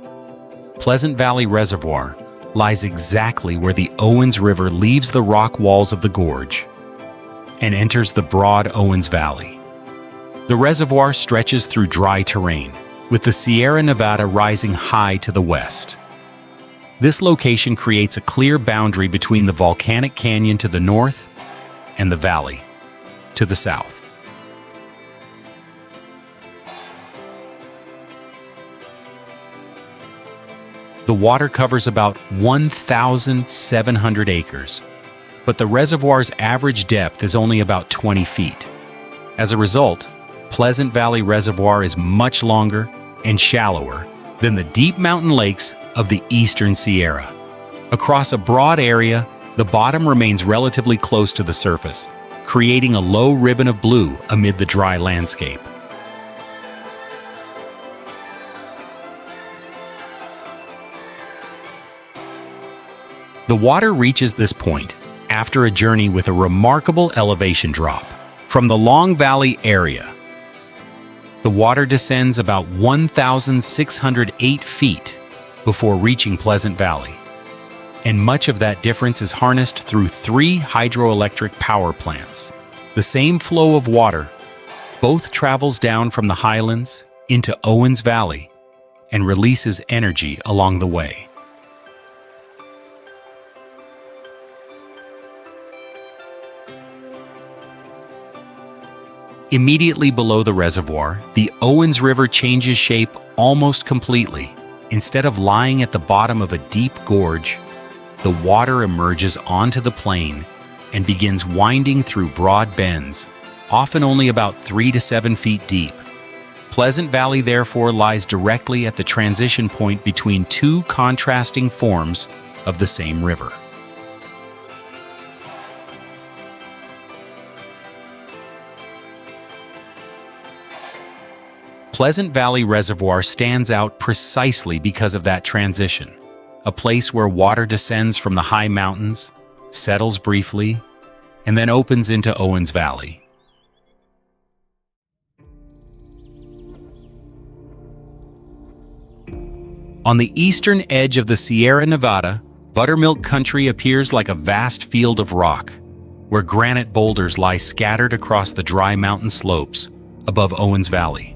Pleasant Valley Reservoir lies exactly where the Owens River leaves the rock walls of the gorge and enters the broad Owens Valley. The reservoir stretches through dry terrain, with the Sierra Nevada rising high to the west. This location creates a clear boundary between the volcanic canyon to the north and the valley to the south. The water covers about 1,700 acres, but the reservoir's average depth is only about 20 feet. As a result, Pleasant Valley Reservoir is much longer and shallower than the deep mountain lakes of the eastern Sierra. Across a broad area, the bottom remains relatively close to the surface, creating a low ribbon of blue amid the dry landscape. The water reaches this point after a journey with a remarkable elevation drop. From the Long Valley area, the water descends about 1,608 feet before reaching Pleasant Valley. and much of that difference is harnessed through 3 hydroelectric power plants. The same flow of water both travels down from the highlands into Owens Valley and releases energy along the way. Immediately below the reservoir, the Owens River changes shape almost completely. Instead of lying at the bottom of a deep gorge, the water emerges onto the plain and begins winding through broad bends, often only about 3 to 7 feet deep. Pleasant Valley therefore lies directly at the transition point between 2 contrasting forms of the same river. Pleasant Valley Reservoir stands out precisely because of that transition, a place where water descends from the high mountains, settles briefly, and then opens into Owens Valley. On the eastern edge of the Sierra Nevada, Buttermilk Country appears like a vast field of rock, where granite boulders lie scattered across the dry mountain slopes above Owens Valley.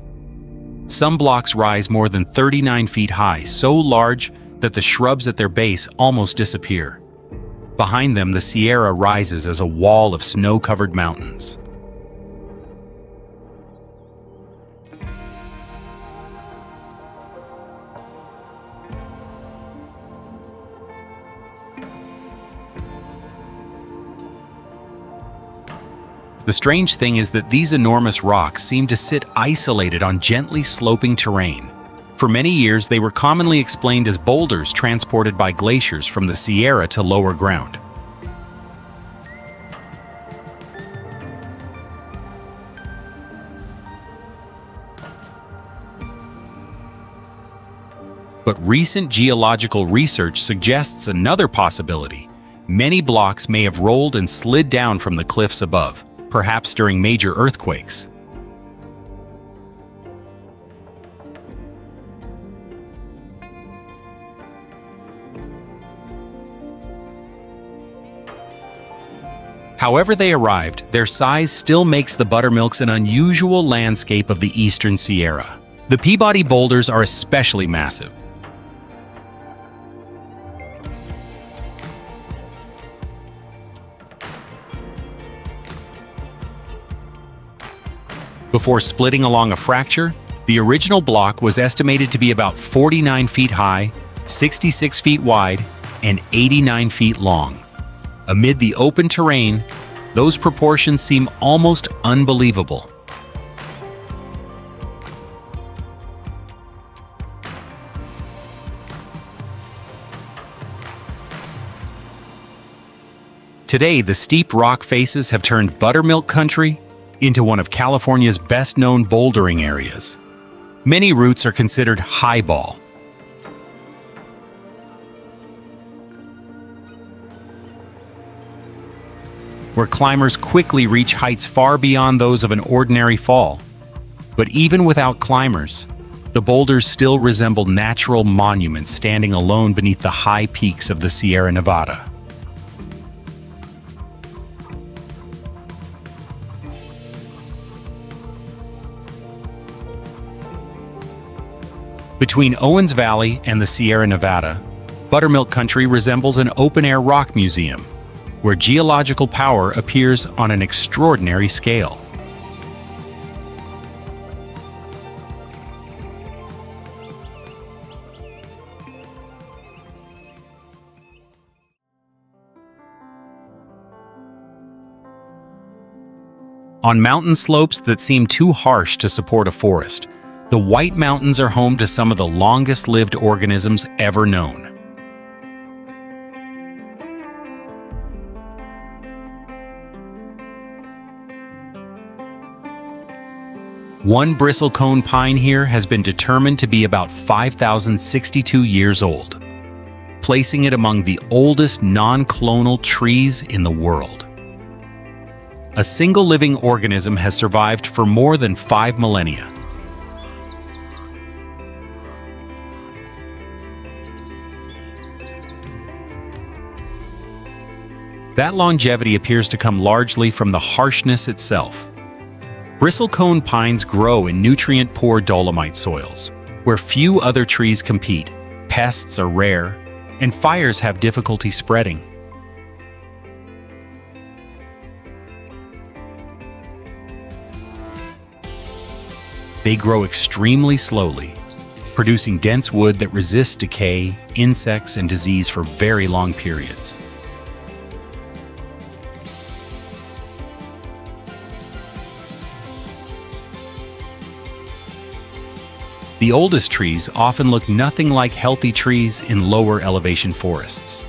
Some blocks rise more than 39 feet high, so large that the shrubs at their base almost disappear. Behind them, the Sierra rises as a wall of snow-covered mountains. The strange thing is that these enormous rocks seem to sit isolated on gently sloping terrain. For many years, they were commonly explained as boulders transported by glaciers from the Sierra to lower ground. But recent geological research suggests another possibility. Many blocks may have rolled and slid down from the cliffs above, perhaps during major earthquakes. However they arrived, their size still makes the Buttermilks an unusual landscape of the eastern Sierra. The Peabody boulders are especially massive. Before splitting along a fracture, the original block was estimated to be about 49 feet high, 66 feet wide, and 89 feet long. Amid the open terrain, those proportions seem almost unbelievable. Today, the steep rock faces have turned Buttermilk Country into one of California's best-known bouldering areas. Many routes are considered highball, where climbers quickly reach heights far beyond those of an ordinary fall. But even without climbers, the boulders still resemble natural monuments standing alone beneath the high peaks of the Sierra Nevada. Between Owens Valley and the Sierra Nevada, Buttermilk Country resembles an open-air rock museum, where geological power appears on an extraordinary scale. On mountain slopes that seem too harsh to support a forest, the White Mountains are home to some of the longest-lived organisms ever known. One bristlecone pine here has been determined to be about 5,062 years old, placing it among the oldest non-clonal trees in the world. A single living organism has survived for more than 5 millennia. That longevity appears to come largely from the harshness itself. Bristlecone pines grow in nutrient-poor dolomite soils, where few other trees compete, pests are rare, and fires have difficulty spreading. They grow extremely slowly, producing dense wood that resists decay, insects, and disease for very long periods. The oldest trees often look nothing like healthy trees in lower elevation forests.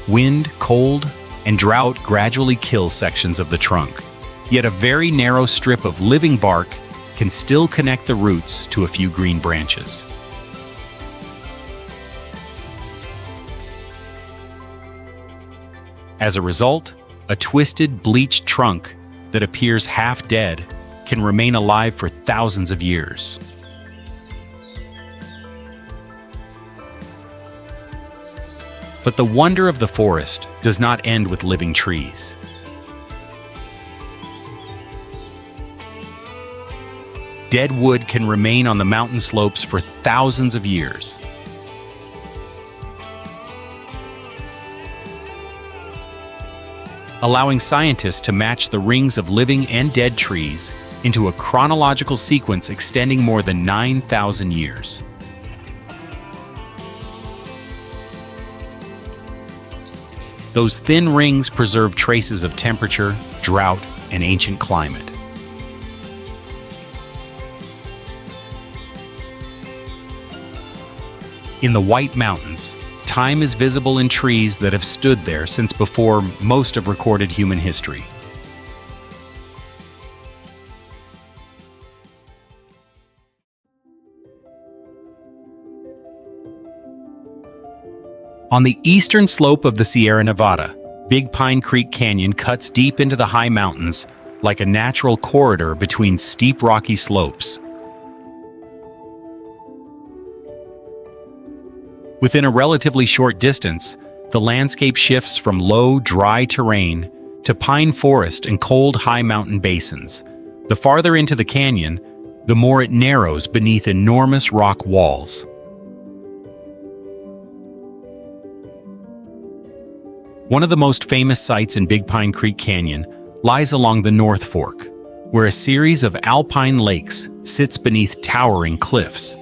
Wind, cold, and drought gradually kill sections of the trunk, yet a very narrow strip of living bark can still connect the roots to a few green branches. As a result, a twisted, bleached trunk that appears half dead can remain alive for thousands of years. But the wonder of the forest does not end with living trees. Dead wood can remain on the mountain slopes for thousands of years. Allowing scientists to match the rings of living and dead trees into a chronological sequence extending more than 9,000 years. Those thin rings preserve traces of temperature, drought, and ancient climate. In the White Mountains, time is visible in trees that have stood there since before most of recorded human history. On the eastern slope of the Sierra Nevada, Big Pine Creek Canyon cuts deep into the high mountains like a natural corridor between steep rocky slopes. Within a relatively short distance, the landscape shifts from low, dry terrain to pine forest and cold, high mountain basins. The farther into the canyon, the more it narrows beneath enormous rock walls. One of the most famous sites in Big Pine Creek Canyon lies along the North Fork, where a series of alpine lakes sits beneath towering cliffs.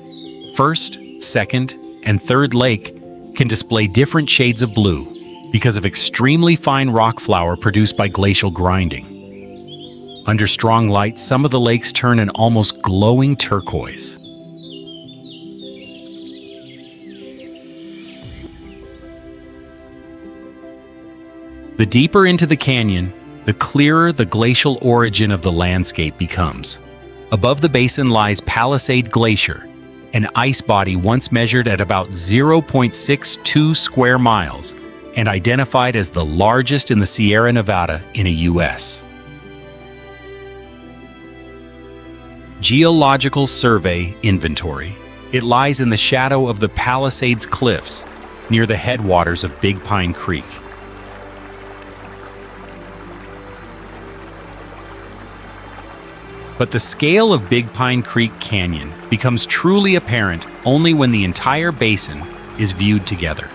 First, second, and third lake can display different shades of blue because of extremely fine rock flour produced by glacial grinding. Under strong light, some of the lakes turn an almost glowing turquoise. The deeper into the canyon, the clearer the glacial origin of the landscape becomes. Above the basin lies Palisade Glacier, an ice body once measured at about 0.62 square miles and identified as the largest in the Sierra Nevada in a U.S. Geological Survey Inventory. It lies in the shadow of the Palisades Cliffs near the headwaters of Big Pine Creek. But the scale of Big Pine Creek Canyon becomes truly apparent only when the entire basin is viewed together.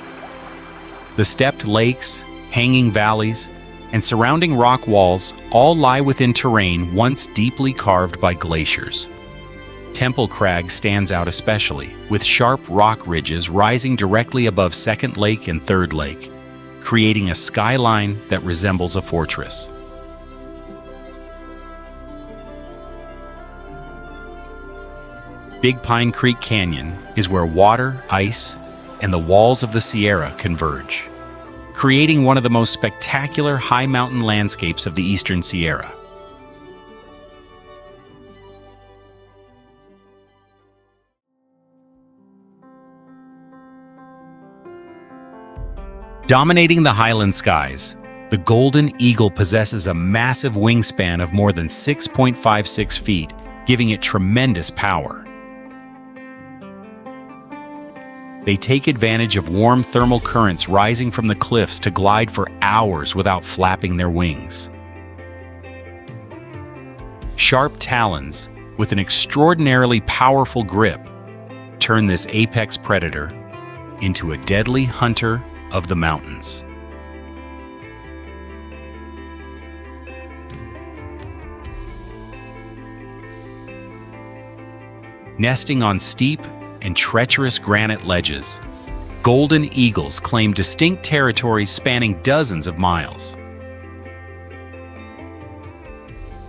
The stepped lakes, hanging valleys, and surrounding rock walls all lie within terrain once deeply carved by glaciers. Temple Crag stands out especially, with sharp rock ridges rising directly above Second Lake and Third Lake, creating a skyline that resembles a fortress. Big Pine Creek Canyon is where water, ice, and the walls of the Sierra converge, creating one of the most spectacular high mountain landscapes of the Eastern Sierra. Dominating the highland skies, the golden eagle possesses a massive wingspan of more than 6.56 feet, giving it tremendous power. They take advantage of warm thermal currents rising from the cliffs to glide for hours without flapping their wings. Sharp talons, with an extraordinarily powerful grip, turn this apex predator into a deadly hunter of the mountains. Nesting on steep and treacherous granite ledges, golden eagles claim distinct territories spanning dozens of miles.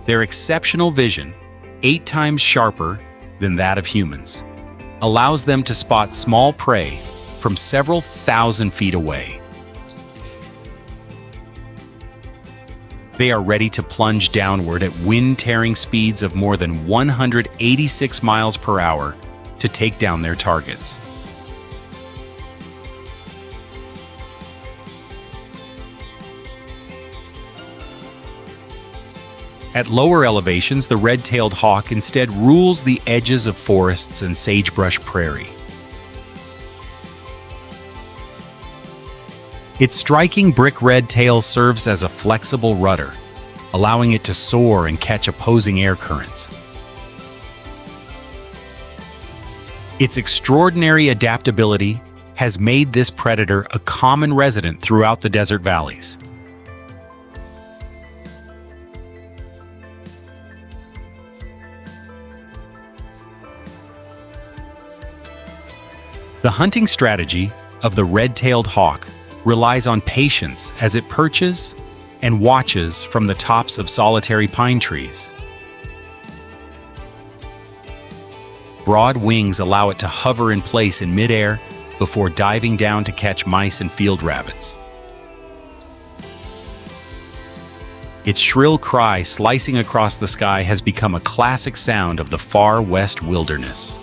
Their exceptional vision, 8 times sharper than that of humans, allows them to spot small prey from several thousand feet away. They are ready to plunge downward at wind-tearing speeds of more than 186 miles per hour to take down their targets. At lower elevations, the red-tailed hawk instead rules the edges of forests and sagebrush prairie. Its striking brick red tail serves as a flexible rudder, allowing it to soar and catch opposing air currents. Its extraordinary adaptability has made this predator a common resident throughout the desert valleys. The hunting strategy of the red-tailed hawk relies on patience as it perches and watches from the tops of solitary pine trees. Broad wings allow it to hover in place in midair before diving down to catch mice and field rabbits. Its shrill cry slicing across the sky has become a classic sound of the far west wilderness.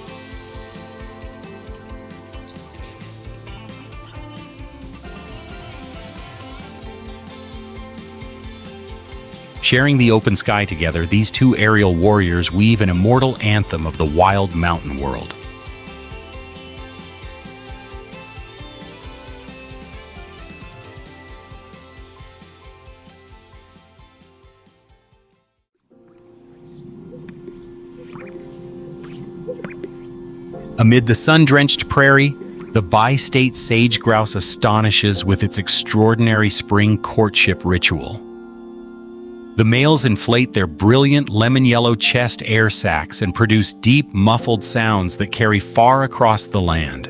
Sharing the open sky together, these two aerial warriors weave an immortal anthem of the wild mountain world. Amid the sun-drenched prairie, the bi-state sage grouse astonishes with its extraordinary spring courtship ritual. The males inflate their brilliant lemon-yellow chest air sacs and produce deep, muffled sounds that carry far across the land.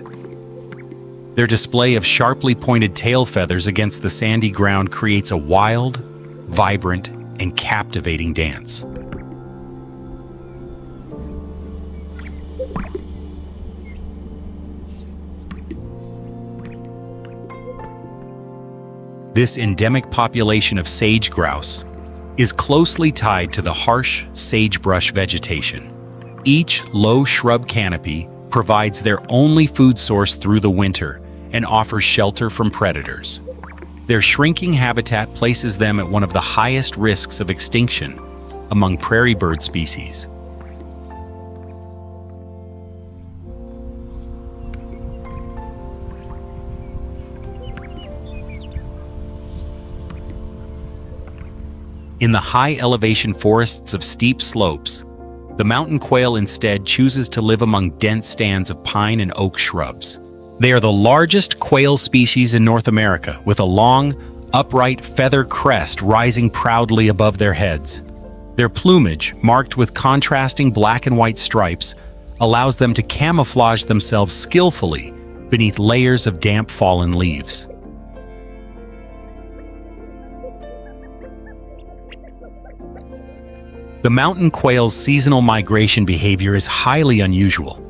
Their display of sharply pointed tail feathers against the sandy ground creates a wild, vibrant, and captivating dance. This endemic population of sage grouse is closely tied to the harsh sagebrush vegetation. Each low shrub canopy provides their only food source through the winter and offers shelter from predators. Their shrinking habitat places them at one of the highest risks of extinction among prairie bird species. In the high-elevation forests of steep slopes, the mountain quail instead chooses to live among dense stands of pine and oak shrubs. They are the largest quail species in North America, with a long, upright feather crest rising proudly above their heads. Their plumage, marked with contrasting black and white stripes, allows them to camouflage themselves skillfully beneath layers of damp fallen leaves. The mountain quail's seasonal migration behavior is highly unusual,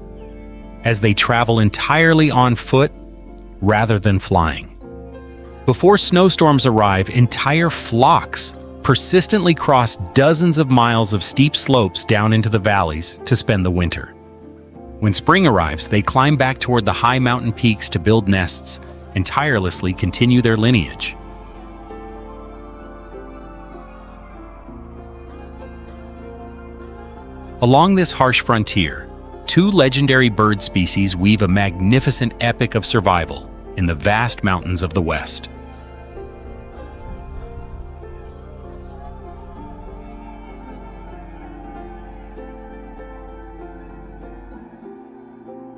as they travel entirely on foot rather than flying. Before snowstorms arrive, entire flocks persistently cross dozens of miles of steep slopes down into the valleys to spend the winter. When spring arrives, they climb back toward the high mountain peaks to build nests and tirelessly continue their lineage. Along this harsh frontier, two legendary bird species weave a magnificent epic of survival in the vast mountains of the West.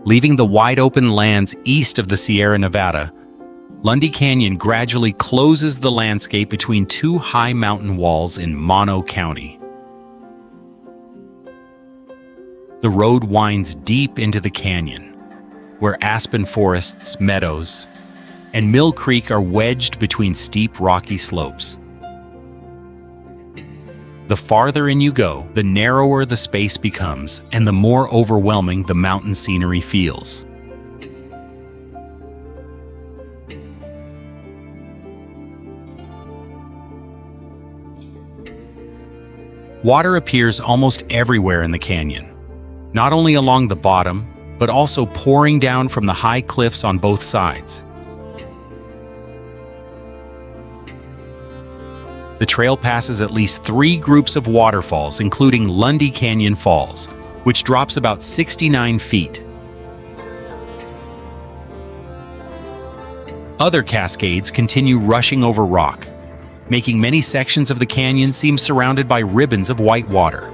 Leaving the wide-open lands east of the Sierra Nevada, Lundy Canyon gradually closes the landscape between two high mountain walls in Mono County. The road winds deep into the canyon, where aspen forests, meadows, and Mill Creek are wedged between steep rocky slopes. The farther in you go, the narrower the space becomes, and the more overwhelming the mountain scenery feels. Water appears almost everywhere in the canyon, not only along the bottom, but also pouring down from the high cliffs on both sides. The trail passes at least 3 groups of waterfalls, including Lundy Canyon Falls, which drops about 69 feet. Other cascades continue rushing over rock, making many sections of the canyon seem surrounded by ribbons of white water.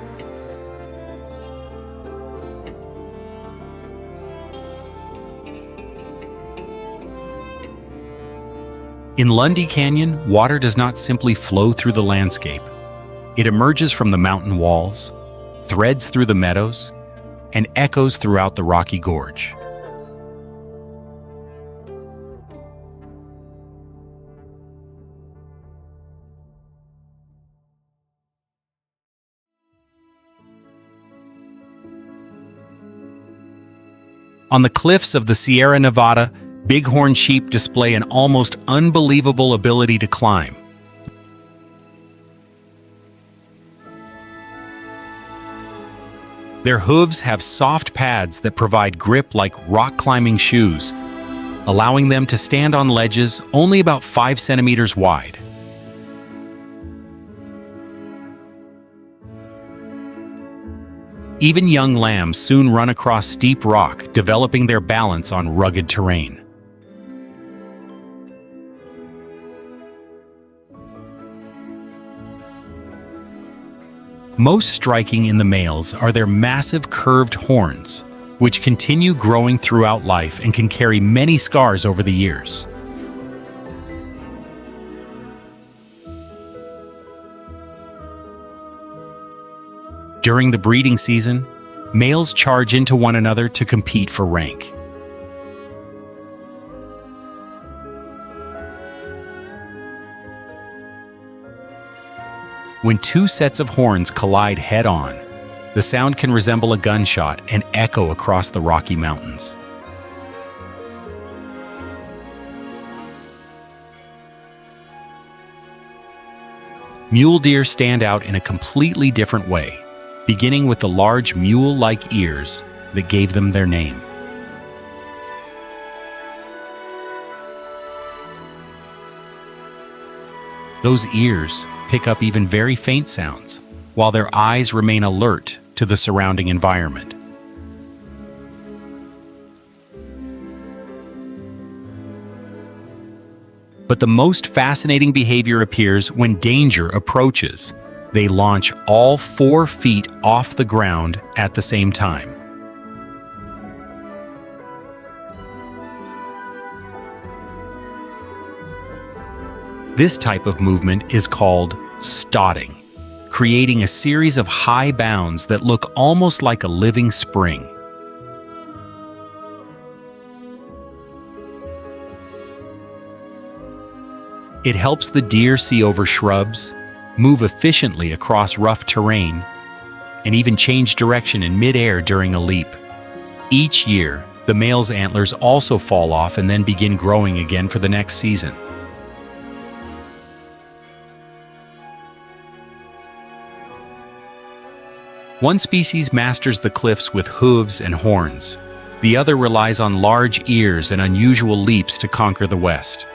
In Lundy Canyon, water does not simply flow through the landscape. It emerges from the mountain walls, threads through the meadows, and echoes throughout the rocky gorge. On the cliffs of the Sierra Nevada, bighorn sheep display an almost unbelievable ability to climb. Their hooves have soft pads that provide grip like rock climbing shoes, allowing them to stand on ledges only about 5 centimeters wide. Even young lambs soon run across steep rock, developing their balance on rugged terrain. Most striking in the males are their massive curved horns, which continue growing throughout life and can carry many scars over the years. During the breeding season, males charge into one another to compete for rank. When two sets of horns collide head-on, the sound can resemble a gunshot and echo across the Rocky Mountains. Mule deer stand out in a completely different way, beginning with the large mule-like ears that gave them their name. Those ears pick up even very faint sounds, while their eyes remain alert to the surrounding environment. But the most fascinating behavior appears when danger approaches. They launch all 4 feet off the ground at the same time. This type of movement is called stotting, creating a series of high bounds that look almost like a living spring. It helps the deer see over shrubs, move efficiently across rough terrain, and even change direction in mid-air during a leap. Each year, the male's antlers also fall off and then begin growing again for the next season. One species masters the cliffs with hooves and horns. The other relies on large ears and unusual leaps to conquer the West.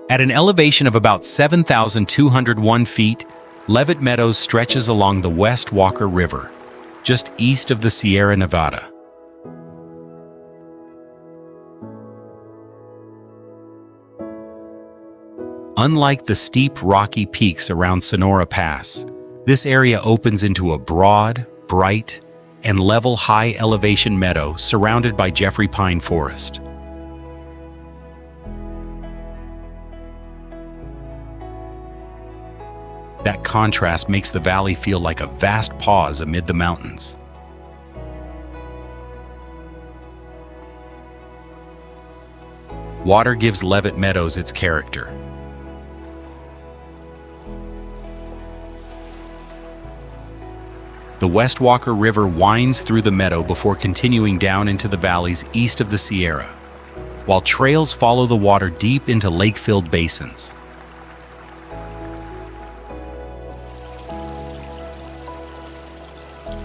At an elevation of about 7,201 feet, Leavitt Meadows stretches along the West Walker River, just east of the Sierra Nevada. Unlike the steep, rocky peaks around Sonora Pass, this area opens into a broad, bright, and level high-elevation meadow surrounded by Jeffrey Pine Forest. That contrast makes the valley feel like a vast pause amid the mountains. Water gives Leavitt Meadows its character. The West Walker River winds through the meadow before continuing down into the valleys east of the Sierra, while trails follow the water deep into lake-filled basins.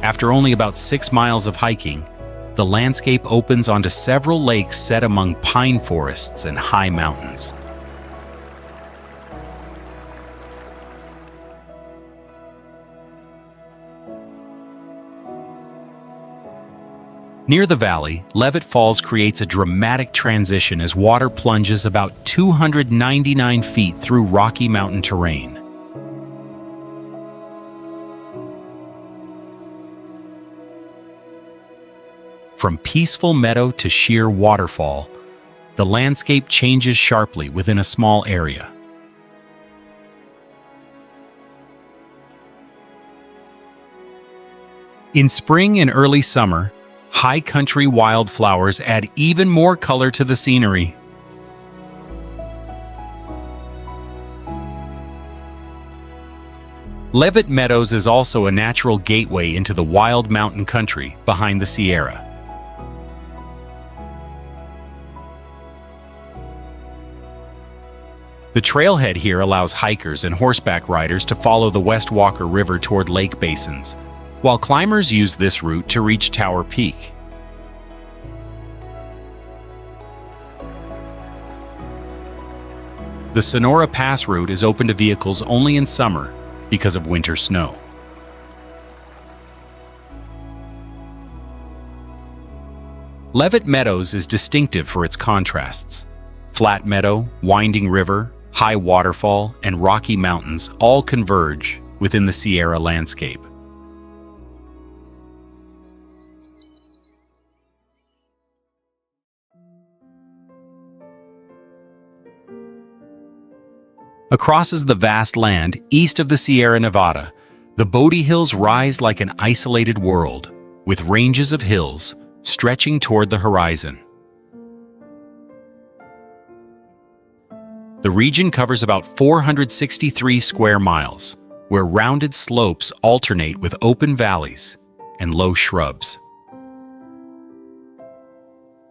After only about 6 miles of hiking, the landscape opens onto several lakes set among pine forests and high mountains. Near the valley, Leavitt Falls creates a dramatic transition as water plunges about 299 feet through rocky mountain terrain. From peaceful meadow to sheer waterfall, the landscape changes sharply within a small area. In spring and early summer, high country wildflowers add even more color to the scenery. Leavitt Meadows is also a natural gateway into the wild mountain country behind the Sierra. The trailhead here allows hikers and horseback riders to follow the West Walker River toward lake basins, while climbers use this route to reach Tower Peak. The Sonora Pass route is open to vehicles only in summer because of winter snow. Leavitt Meadows is distinctive for its contrasts. Flat meadow, winding river, high waterfall, and rocky mountains all converge within the Sierra landscape. Across the vast land east of the Sierra Nevada, the Bodie Hills rise like an isolated world, with ranges of hills stretching toward the horizon. The region covers about 463 square miles, where rounded slopes alternate with open valleys and low shrubs.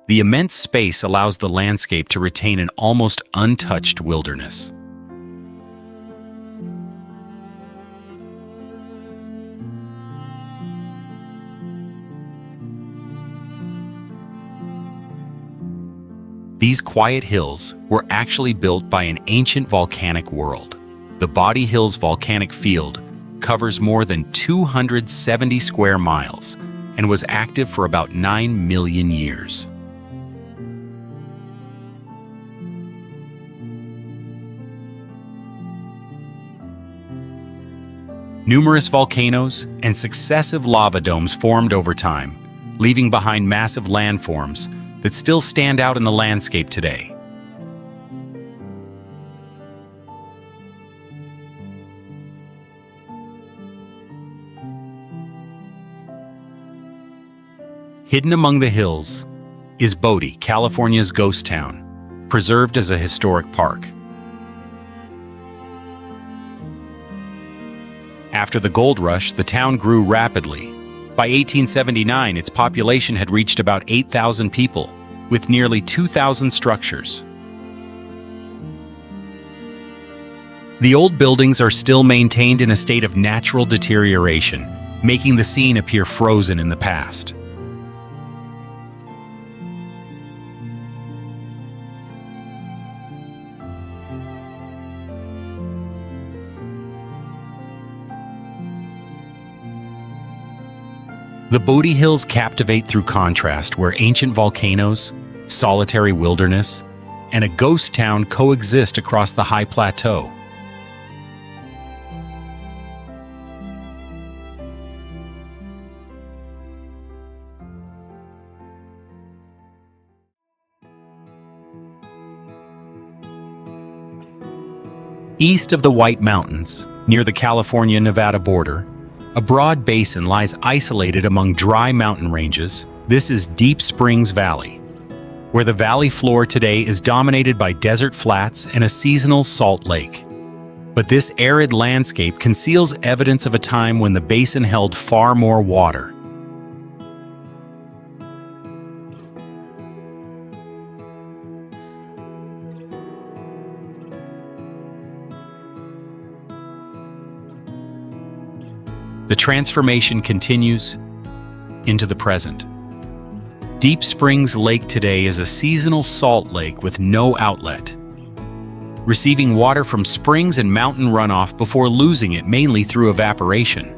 The immense space allows the landscape to retain an almost untouched wilderness. These quiet hills were actually built by an ancient volcanic world. The Bodie Hills volcanic field covers more than 270 square miles and was active for about 9 million years. Numerous volcanoes and successive lava domes formed over time, leaving behind massive landforms that still stand out in the landscape today. Hidden among the hills is Bodie, California's ghost town, preserved as a historic park. After the gold rush, the town grew rapidly. By 1879, its population had reached about 8,000 people, with nearly 2,000 structures. The old buildings are still maintained in a state of natural deterioration, making the scene appear frozen in the past. The Bodhi Hills captivate through contrast, where ancient volcanoes, solitary wilderness, and a ghost town coexist across the high plateau. East of the White Mountains, near the California-Nevada border, a broad basin lies isolated among dry mountain ranges. This is Deep Springs Valley, where the valley floor today is dominated by desert flats and a seasonal salt lake. But this arid landscape conceals evidence of a time when the basin held far more water. The transformation continues into the present. Deep Springs Lake today is a seasonal salt lake with no outlet, receiving water from springs and mountain runoff before losing it mainly through evaporation.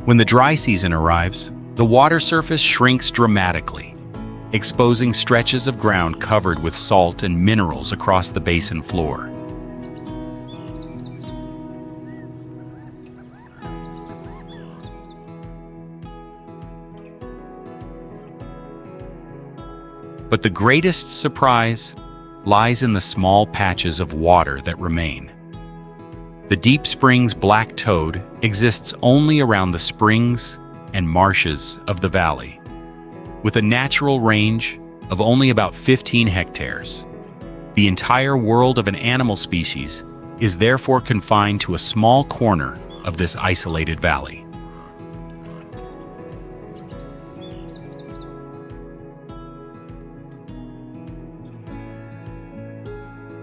When the dry season arrives, the water surface shrinks dramatically, exposing stretches of ground covered with salt and minerals across the basin floor. But the greatest surprise lies in the small patches of water that remain. The Deep Springs black toad exists only around the springs and marshes of the valley, with a natural range of only about 15 hectares. The entire world of an animal species is therefore confined to a small corner of this isolated valley.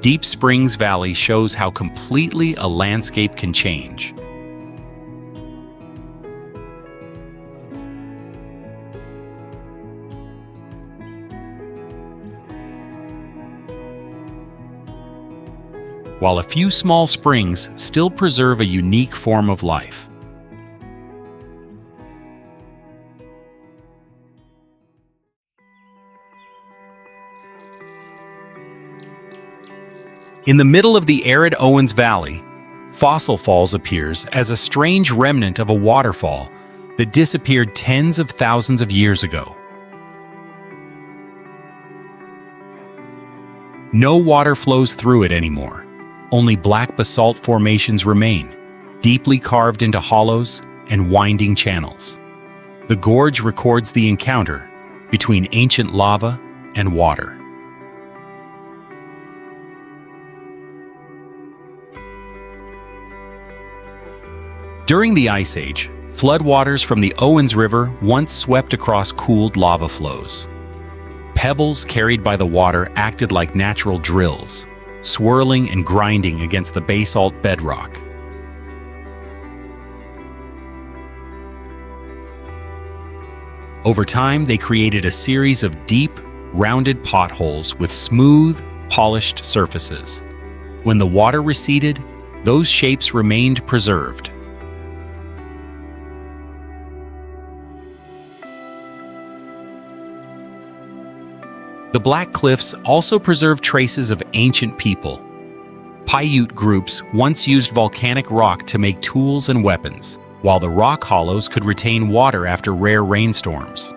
Deep Springs Valley shows how completely a landscape can change. While a few small springs still preserve a unique form of life. In the middle of the arid Owens Valley, Fossil Falls appears as a strange remnant of a waterfall that disappeared tens of thousands of years ago. No water flows through it anymore. Only black basalt formations remain, deeply carved into hollows and winding channels. The gorge records the encounter between ancient lava and water. During the Ice Age, floodwaters from the Owens River once swept across cooled lava flows. Pebbles carried by the water acted like natural drills, swirling and grinding against the basalt bedrock. Over time, they created a series of deep, rounded potholes with smooth, polished surfaces. When the water receded, those shapes remained preserved. The Black Cliffs also preserve traces of ancient people. Paiute groups once used volcanic rock to make tools and weapons, while the rock hollows could retain water after rare rainstorms.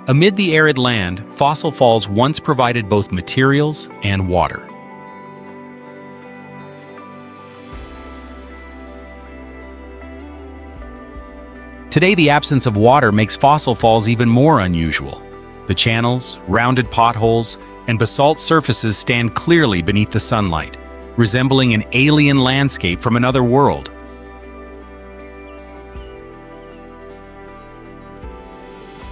Amid the arid land, Fossil Falls once provided both materials and water. Today, the absence of water makes Fossil Falls even more unusual. The channels, rounded potholes, and basalt surfaces stand clearly beneath the sunlight, resembling an alien landscape from another world.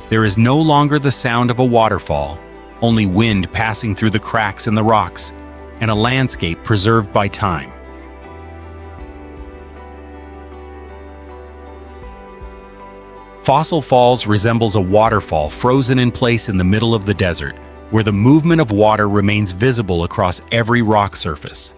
There is no longer the sound of a waterfall, only wind passing through the cracks in the rocks, and a landscape preserved by time. Fossil Falls resembles a waterfall frozen in place in the middle of the desert, where the movement of water remains visible across every rock surface.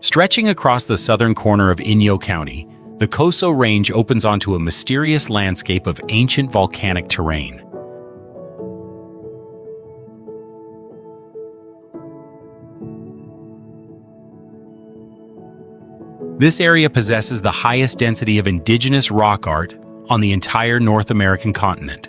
Stretching across the southern corner of Inyo County, the Coso Range opens onto a mysterious landscape of ancient volcanic terrain. This area possesses the highest density of indigenous rock art on the entire North American continent.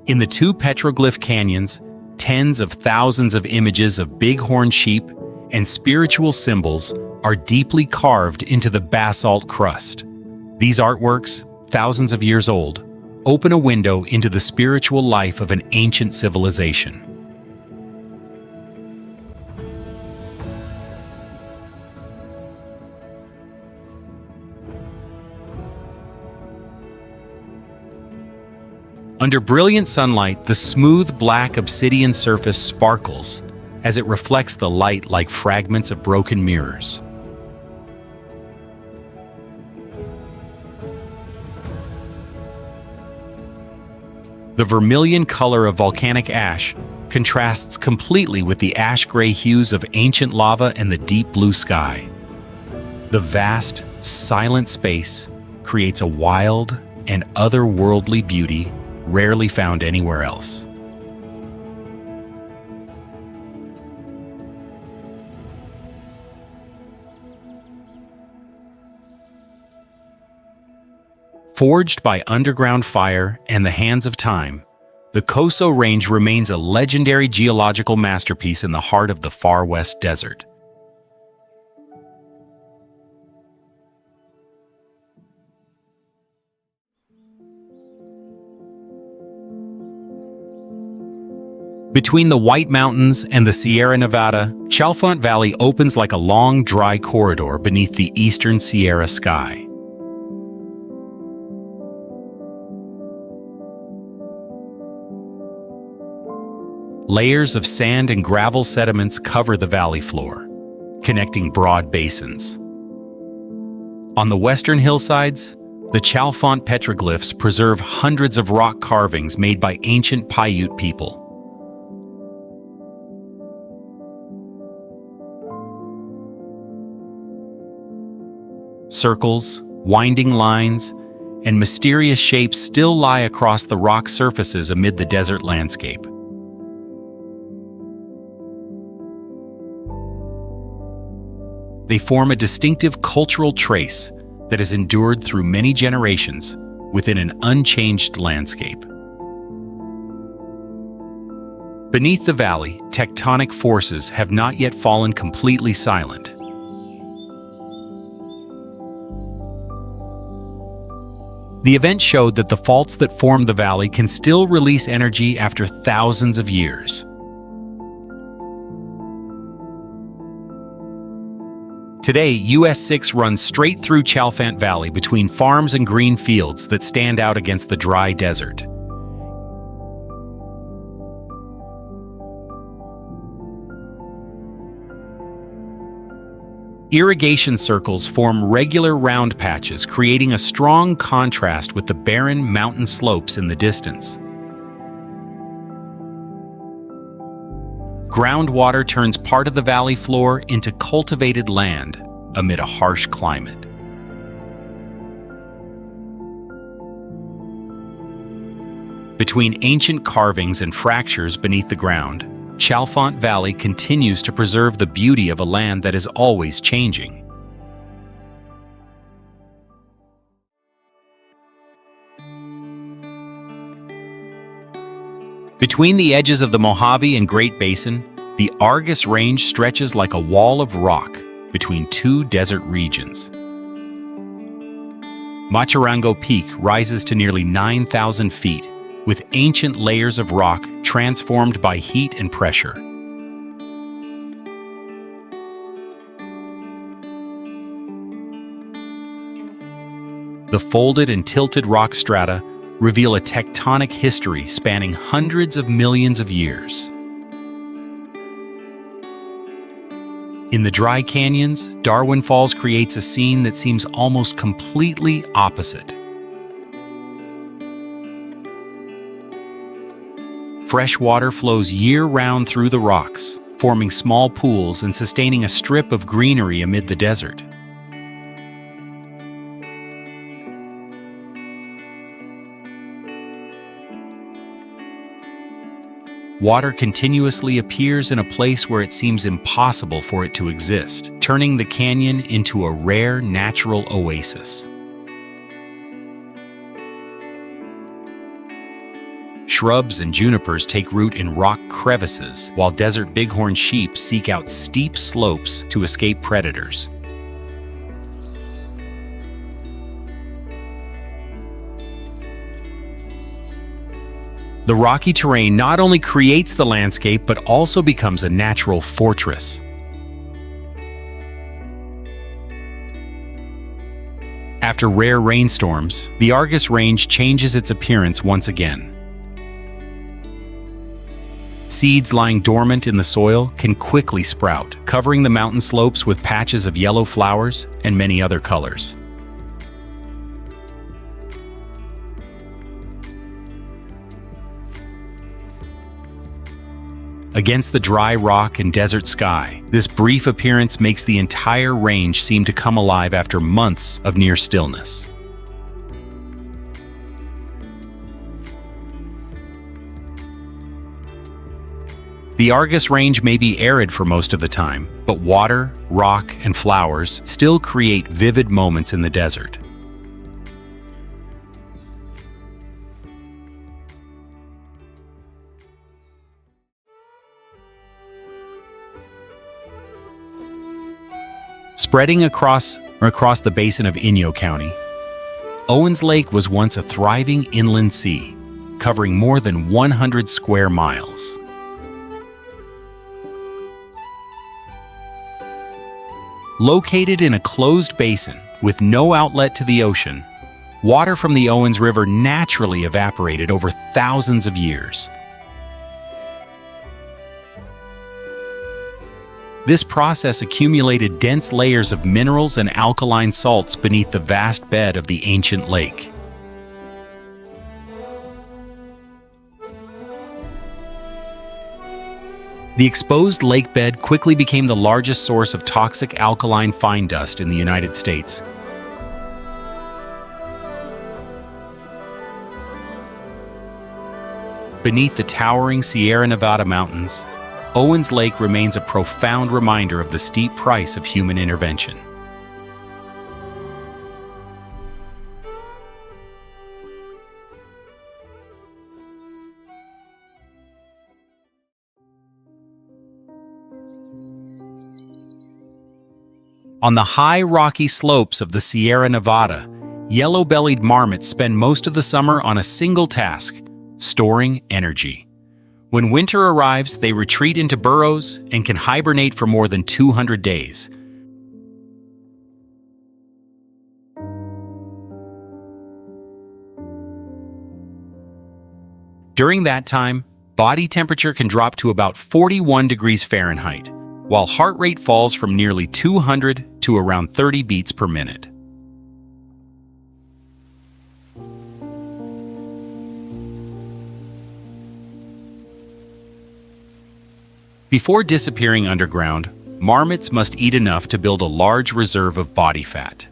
In the two petroglyph canyons, tens of thousands of images of bighorn sheep and spiritual symbols are deeply carved into the basalt crust. These artworks, thousands of years old, open a window into the spiritual life of an ancient civilization. Under brilliant sunlight, the smooth black obsidian surface sparkles as it reflects the light like fragments of broken mirrors. The vermilion color of volcanic ash contrasts completely with the ash-gray hues of ancient lava and the deep blue sky. The vast, silent space creates a wild and otherworldly beauty rarely found anywhere else. Forged by underground fire and the hands of time, the Coso Range remains a legendary geological masterpiece in the heart of the far west desert. Between the White Mountains and the Sierra Nevada, Chalfont Valley opens like a long, dry corridor beneath the eastern Sierra sky. Layers of sand and gravel sediments cover the valley floor, connecting broad basins. On the western hillsides, the Chalfont petroglyphs preserve hundreds of rock carvings made by ancient Paiute people. Circles, winding lines, and mysterious shapes still lie across the rock surfaces amid the desert landscape. They form a distinctive cultural trace that has endured through many generations within an unchanged landscape. Beneath the valley, tectonic forces have not yet fallen completely silent. The event showed that the faults that form the valley can still release energy after thousands of years. Today, US 6 runs straight through Chalfont Valley between farms and green fields that stand out against the dry desert. Irrigation circles form regular round patches, creating a strong contrast with the barren mountain slopes in the distance. Groundwater turns part of the valley floor into cultivated land amid a harsh climate. Between ancient carvings and fractures beneath the ground, Chalfont Valley continues to preserve the beauty of a land that is always changing. Between the edges of the Mojave and Great Basin, the Argus Range stretches like a wall of rock between two desert regions. Macharango Peak rises to nearly 9,000 feet, with ancient layers of rock transformed by heat and pressure. The folded and tilted rock strata reveal a tectonic history spanning hundreds of millions of years. In the dry canyons, Darwin Falls creates a scene that seems almost completely opposite. Fresh water flows year-round through the rocks, forming small pools and sustaining a strip of greenery amid the desert. Water continuously appears in a place where it seems impossible for it to exist, turning the canyon into a rare natural oasis. Shrubs and junipers take root in rock crevices, while desert bighorn sheep seek out steep slopes to escape predators. The rocky terrain not only creates the landscape, but also becomes a natural fortress. After rare rainstorms, the Argus Range changes its appearance once again. Seeds lying dormant in the soil can quickly sprout, covering the mountain slopes with patches of yellow flowers and many other colors. Against the dry rock and desert sky, this brief appearance makes the entire range seem to come alive after months of near stillness. The Argus Range may be arid for most of the time, but water, rock, and flowers still create vivid moments in the desert. Spreading across the basin of Inyo County, Owens Lake was once a thriving inland sea, covering more than 100 square miles. Located in a closed basin with no outlet to the ocean, water from the Owens River naturally evaporated over thousands of years. This process accumulated dense layers of minerals and alkaline salts beneath the vast bed of the ancient lake. The exposed lake bed quickly became the largest source of toxic alkaline fine dust in the United States. Beneath the towering Sierra Nevada mountains, Owens Lake remains a profound reminder of the steep price of human intervention. On the high rocky slopes of the Sierra Nevada, yellow-bellied marmots spend most of the summer on a single task: storing energy. When winter arrives, they retreat into burrows and can hibernate for more than 200 days. During that time, body temperature can drop to about 41 degrees Fahrenheit, while heart rate falls from nearly 200 to around 30 beats per minute. Before disappearing underground, marmots must eat enough to build a large reserve of body fat.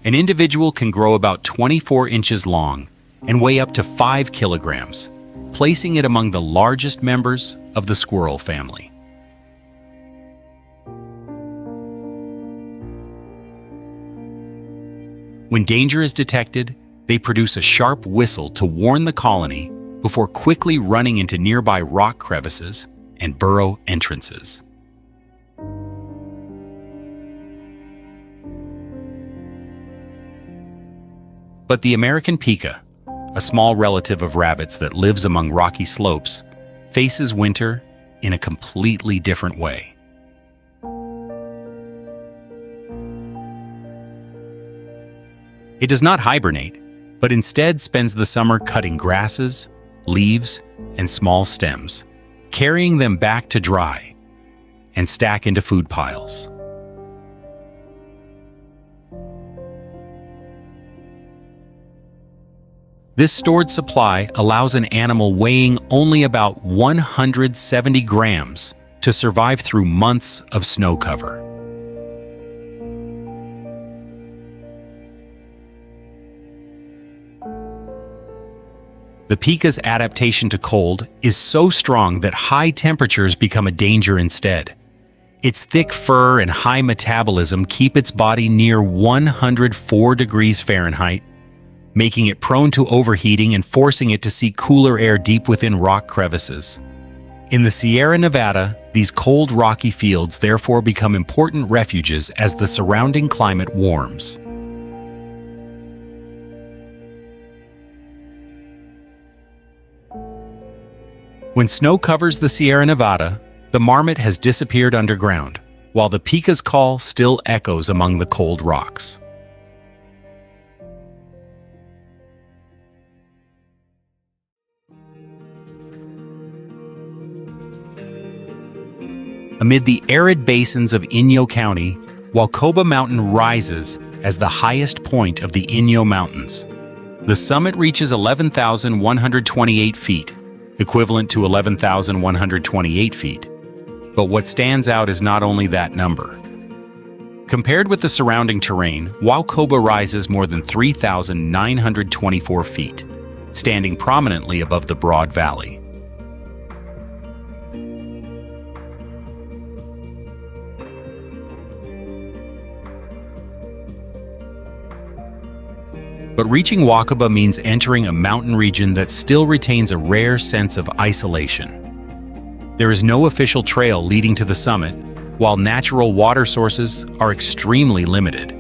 An individual can grow about 24 inches long and weigh up to 5 kilograms, placing it among the largest members of the squirrel family. When danger is detected, they produce a sharp whistle to warn the colony before quickly running into nearby rock crevices and burrow entrances. But the American pika, a small relative of rabbits that lives among rocky slopes, faces winter in a completely different way. It does not hibernate, but instead spends the summer cutting grasses, leaves, and small stems, carrying them back to dry and stack into food piles. This stored supply allows an animal weighing only about 170 grams to survive through months of snow cover. The pika's adaptation to cold is so strong that high temperatures become a danger instead. Its thick fur and high metabolism keep its body near 104 degrees Fahrenheit, making it prone to overheating and forcing it to seek cooler air deep within rock crevices. In the Sierra Nevada, these cold, rocky fields therefore become important refuges as the surrounding climate warms. When snow covers the Sierra Nevada, the marmot has disappeared underground, while the pika's call still echoes among the cold rocks. Amid the arid basins of Inyo County, Waukoba Mountain rises as the highest point of the Inyo Mountains. The summit reaches 11,128 feet, equivalent to 11,128 feet. But what stands out is not only that number. Compared with the surrounding terrain, Waukoba rises more than 3,924 feet, standing prominently above the broad valley. But reaching Waukoba means entering a mountain region that still retains a rare sense of isolation. There is no official trail leading to the summit, while natural water sources are extremely limited.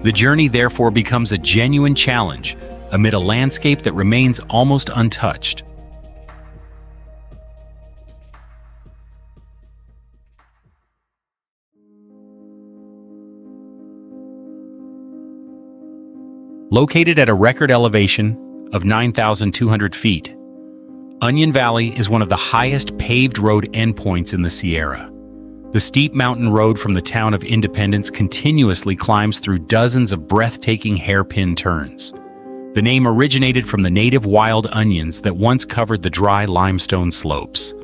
The journey therefore becomes a genuine challenge amid a landscape that remains almost untouched. Located at a record elevation of 9,200 feet, Onion Valley is one of the highest paved road endpoints in the Sierra. The steep mountain road from the town of Independence continuously climbs through dozens of breathtaking hairpin turns. The name originated from the native wild onions that once covered the dry limestone slopes.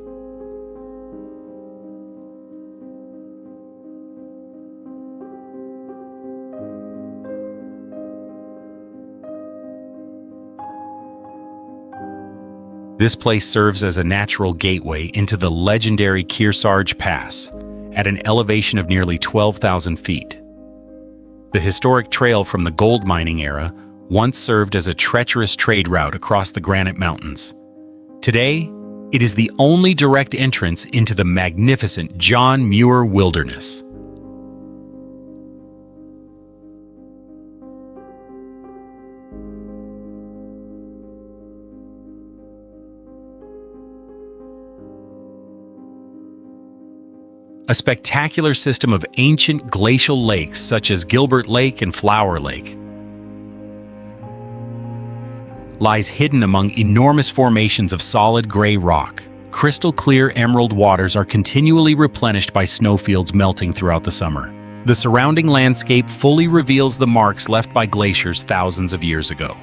This place serves as a natural gateway into the legendary Kearsarge Pass at an elevation of nearly 12,000 feet. The historic trail from the gold mining era once served as a treacherous trade route across the Granite Mountains. Today, it is the only direct entrance into the magnificent John Muir Wilderness. A spectacular system of ancient glacial lakes such as Gilbert Lake and Flower Lake lies hidden among enormous formations of solid gray rock. Crystal clear emerald waters are continually replenished by snowfields melting throughout the summer. The surrounding landscape fully reveals the marks left by glaciers thousands of years ago.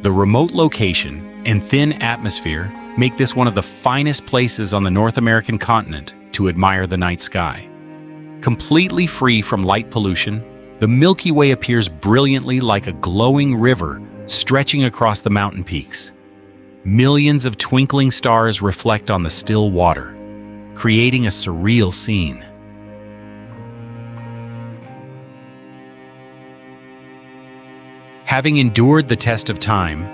The remote location and thin atmosphere make this one of the finest places on the North American continent to admire the night sky. Completely free from light pollution, the Milky Way appears brilliantly like a glowing river stretching across the mountain peaks. Millions of twinkling stars reflect on the still water, creating a surreal scene. Having endured the test of time,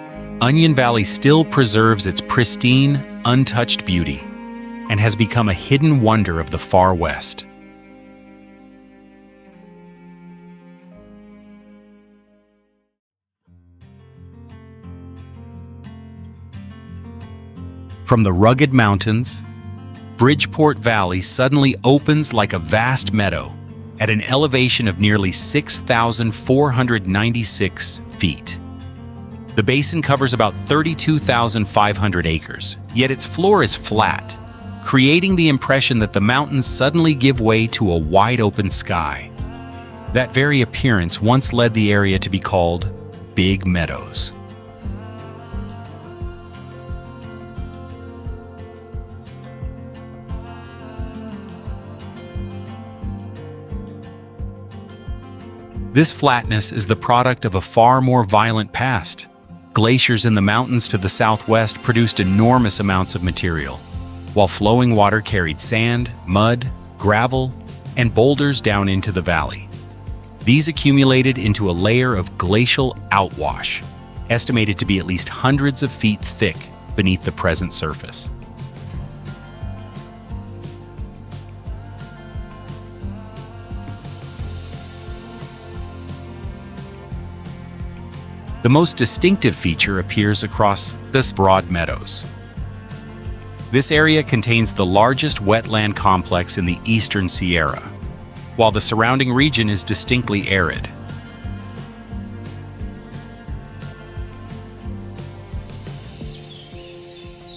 Onion Valley still preserves its pristine, untouched beauty and has become a hidden wonder of the far west. From the rugged mountains, Bridgeport Valley suddenly opens like a vast meadow at an elevation of nearly 6,496 feet. The basin covers about 32,500 acres, yet its floor is flat, creating the impression that the mountains suddenly give way to a wide-open sky. That very appearance once led the area to be called Big Meadows. This flatness is the product of a far more violent past. Glaciers in the mountains to the southwest produced enormous amounts of material, while flowing water carried sand, mud, gravel, and boulders down into the valley. These accumulated into a layer of glacial outwash, estimated to be at least hundreds of feet thick beneath the present surface. The most distinctive feature appears across the broad meadows. This area contains the largest wetland complex in the eastern Sierra, while the surrounding region is distinctly arid.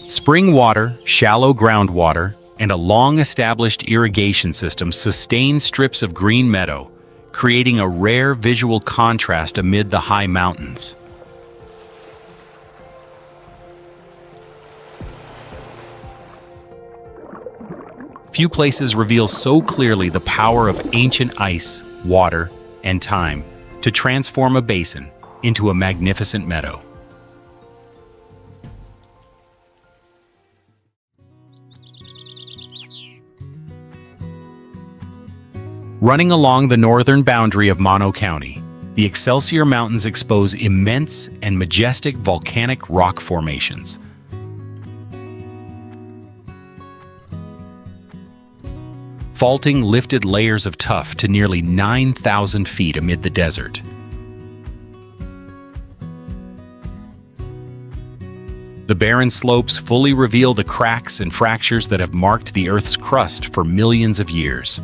Spring water, shallow groundwater, and a long-established irrigation system sustain strips of green meadow, creating a rare visual contrast amid the high mountains. Few places reveal so clearly the power of ancient ice, water, and time to transform a basin into a magnificent meadow. Running along the northern boundary of Mono County, the Excelsior Mountains expose immense and majestic volcanic rock formations. Faulting lifted layers of tuff to nearly 9,000 feet amid the desert. The barren slopes fully reveal the cracks and fractures that have marked the Earth's crust for millions of years.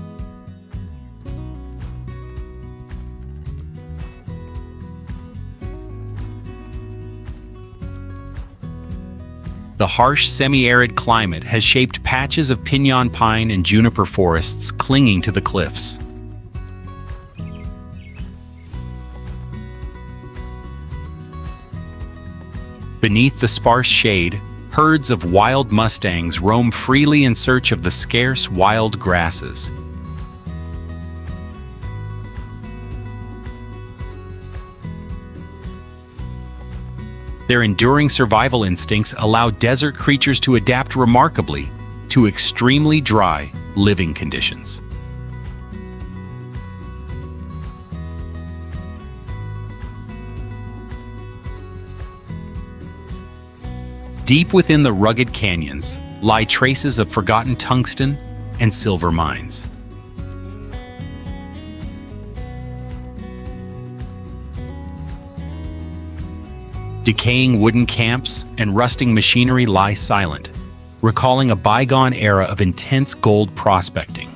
The harsh, semi-arid climate has shaped patches of pinyon pine and juniper forests clinging to the cliffs. Beneath the sparse shade, herds of wild mustangs roam freely in search of the scarce wild grasses. Their enduring survival instincts allow desert creatures to adapt remarkably to extremely dry living conditions. Deep within the rugged canyons lie traces of forgotten tungsten and silver mines. Decaying wooden camps and rusting machinery lie silent, recalling a bygone era of intense gold prospecting.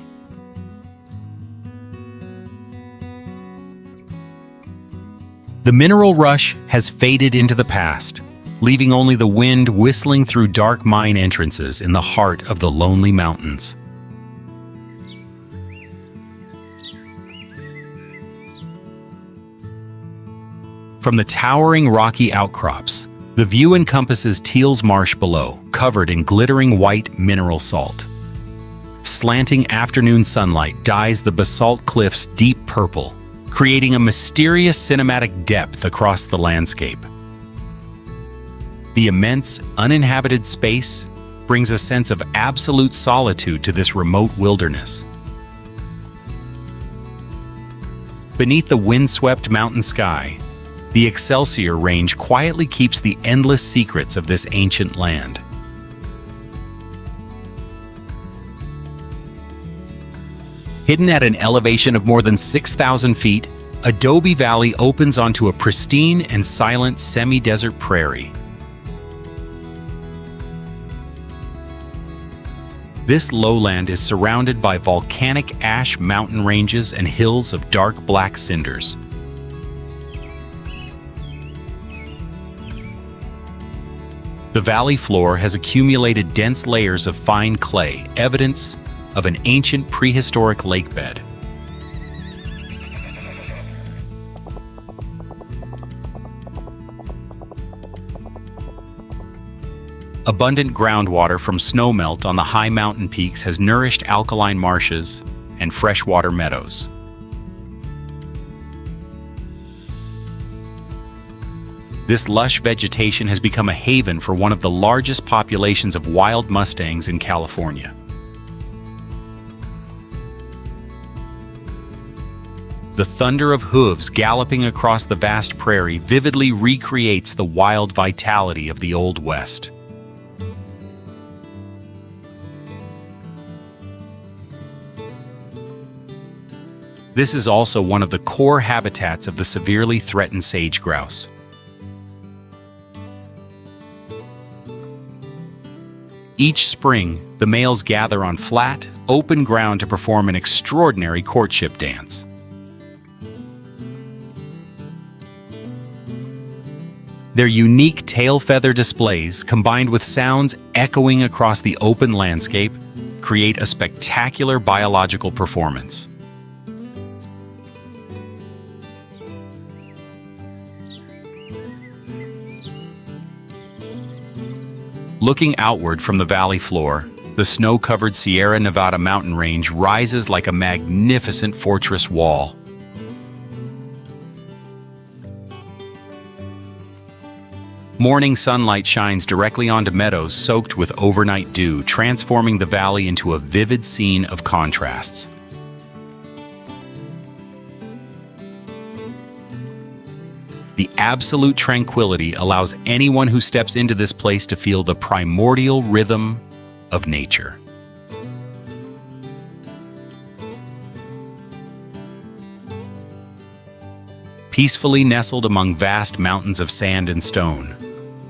The mineral rush has faded into the past, leaving only the wind whistling through dark mine entrances in the heart of the lonely mountains. From the towering rocky outcrops, the view encompasses Teal's Marsh below, covered in glittering white mineral salt. Slanting afternoon sunlight dyes the basalt cliffs deep purple, creating a mysterious cinematic depth across the landscape. The immense, uninhabited space brings a sense of absolute solitude to this remote wilderness. Beneath the windswept mountain sky, the Excelsior Range quietly keeps the endless secrets of this ancient land. Hidden at an elevation of more than 6,000 feet, Adobe Valley opens onto a pristine and silent semi-desert prairie. This lowland is surrounded by volcanic ash mountain ranges and hills of dark black cinders. The valley floor has accumulated dense layers of fine clay, evidence of an ancient prehistoric lakebed. Abundant groundwater from snowmelt on the high mountain peaks has nourished alkaline marshes and freshwater meadows. This lush vegetation has become a haven for one of the largest populations of wild mustangs in California. The thunder of hooves galloping across the vast prairie vividly recreates the wild vitality of the Old West. This is also one of the core habitats of the severely threatened sage grouse. Each spring, the males gather on flat, open ground to perform an extraordinary courtship dance. Their unique tail feather displays, combined with sounds echoing across the open landscape, create a spectacular biological performance. Looking outward from the valley floor, the snow-covered Sierra Nevada mountain range rises like a magnificent fortress wall. Morning sunlight shines directly onto meadows soaked with overnight dew, transforming the valley into a vivid scene of contrasts. The absolute tranquility allows anyone who steps into this place to feel the primordial rhythm of nature. Peacefully nestled among vast mountains of sand and stone,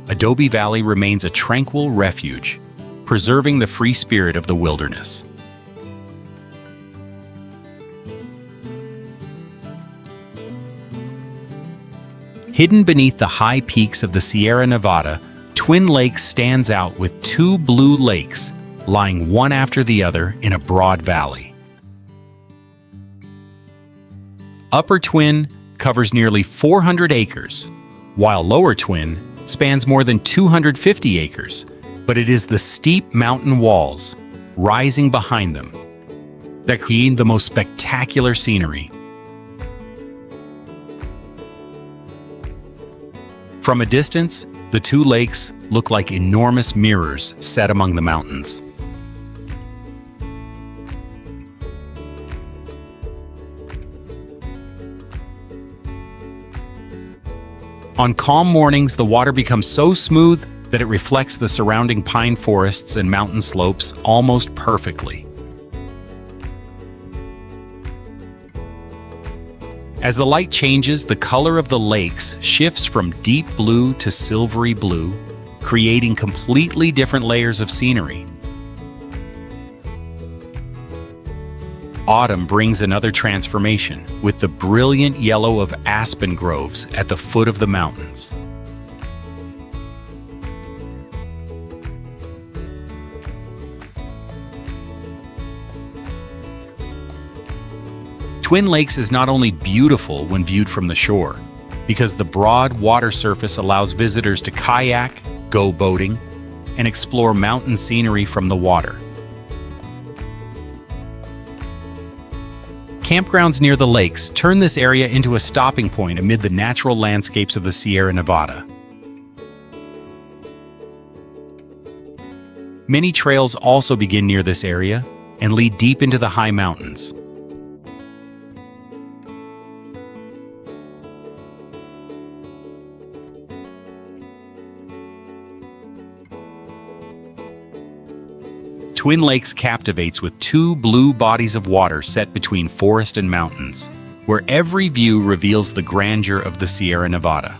Adobe Valley remains a tranquil refuge, preserving the free spirit of the wilderness. Hidden beneath the high peaks of the Sierra Nevada, Twin Lakes stands out with two blue lakes lying one after the other in a broad valley. Upper Twin covers nearly 400 acres, while Lower Twin spans more than 250 acres, but it is the steep mountain walls rising behind them that create the most spectacular scenery. From a distance, the two lakes look like enormous mirrors set among the mountains. On calm mornings, the water becomes so smooth that it reflects the surrounding pine forests and mountain slopes almost perfectly. As the light changes, the color of the lakes shifts from deep blue to silvery blue, creating completely different layers of scenery. Autumn brings another transformation, with the brilliant yellow of aspen groves at the foot of the mountains. Twin Lakes is not only beautiful when viewed from the shore, because the broad water surface allows visitors to kayak, go boating, and explore mountain scenery from the water. Campgrounds near the lakes turn this area into a stopping point amid the natural landscapes of the Sierra Nevada. Many trails also begin near this area and lead deep into the high mountains. Twin Lakes captivates with two blue bodies of water set between forest and mountains, where every view reveals the grandeur of the Sierra Nevada.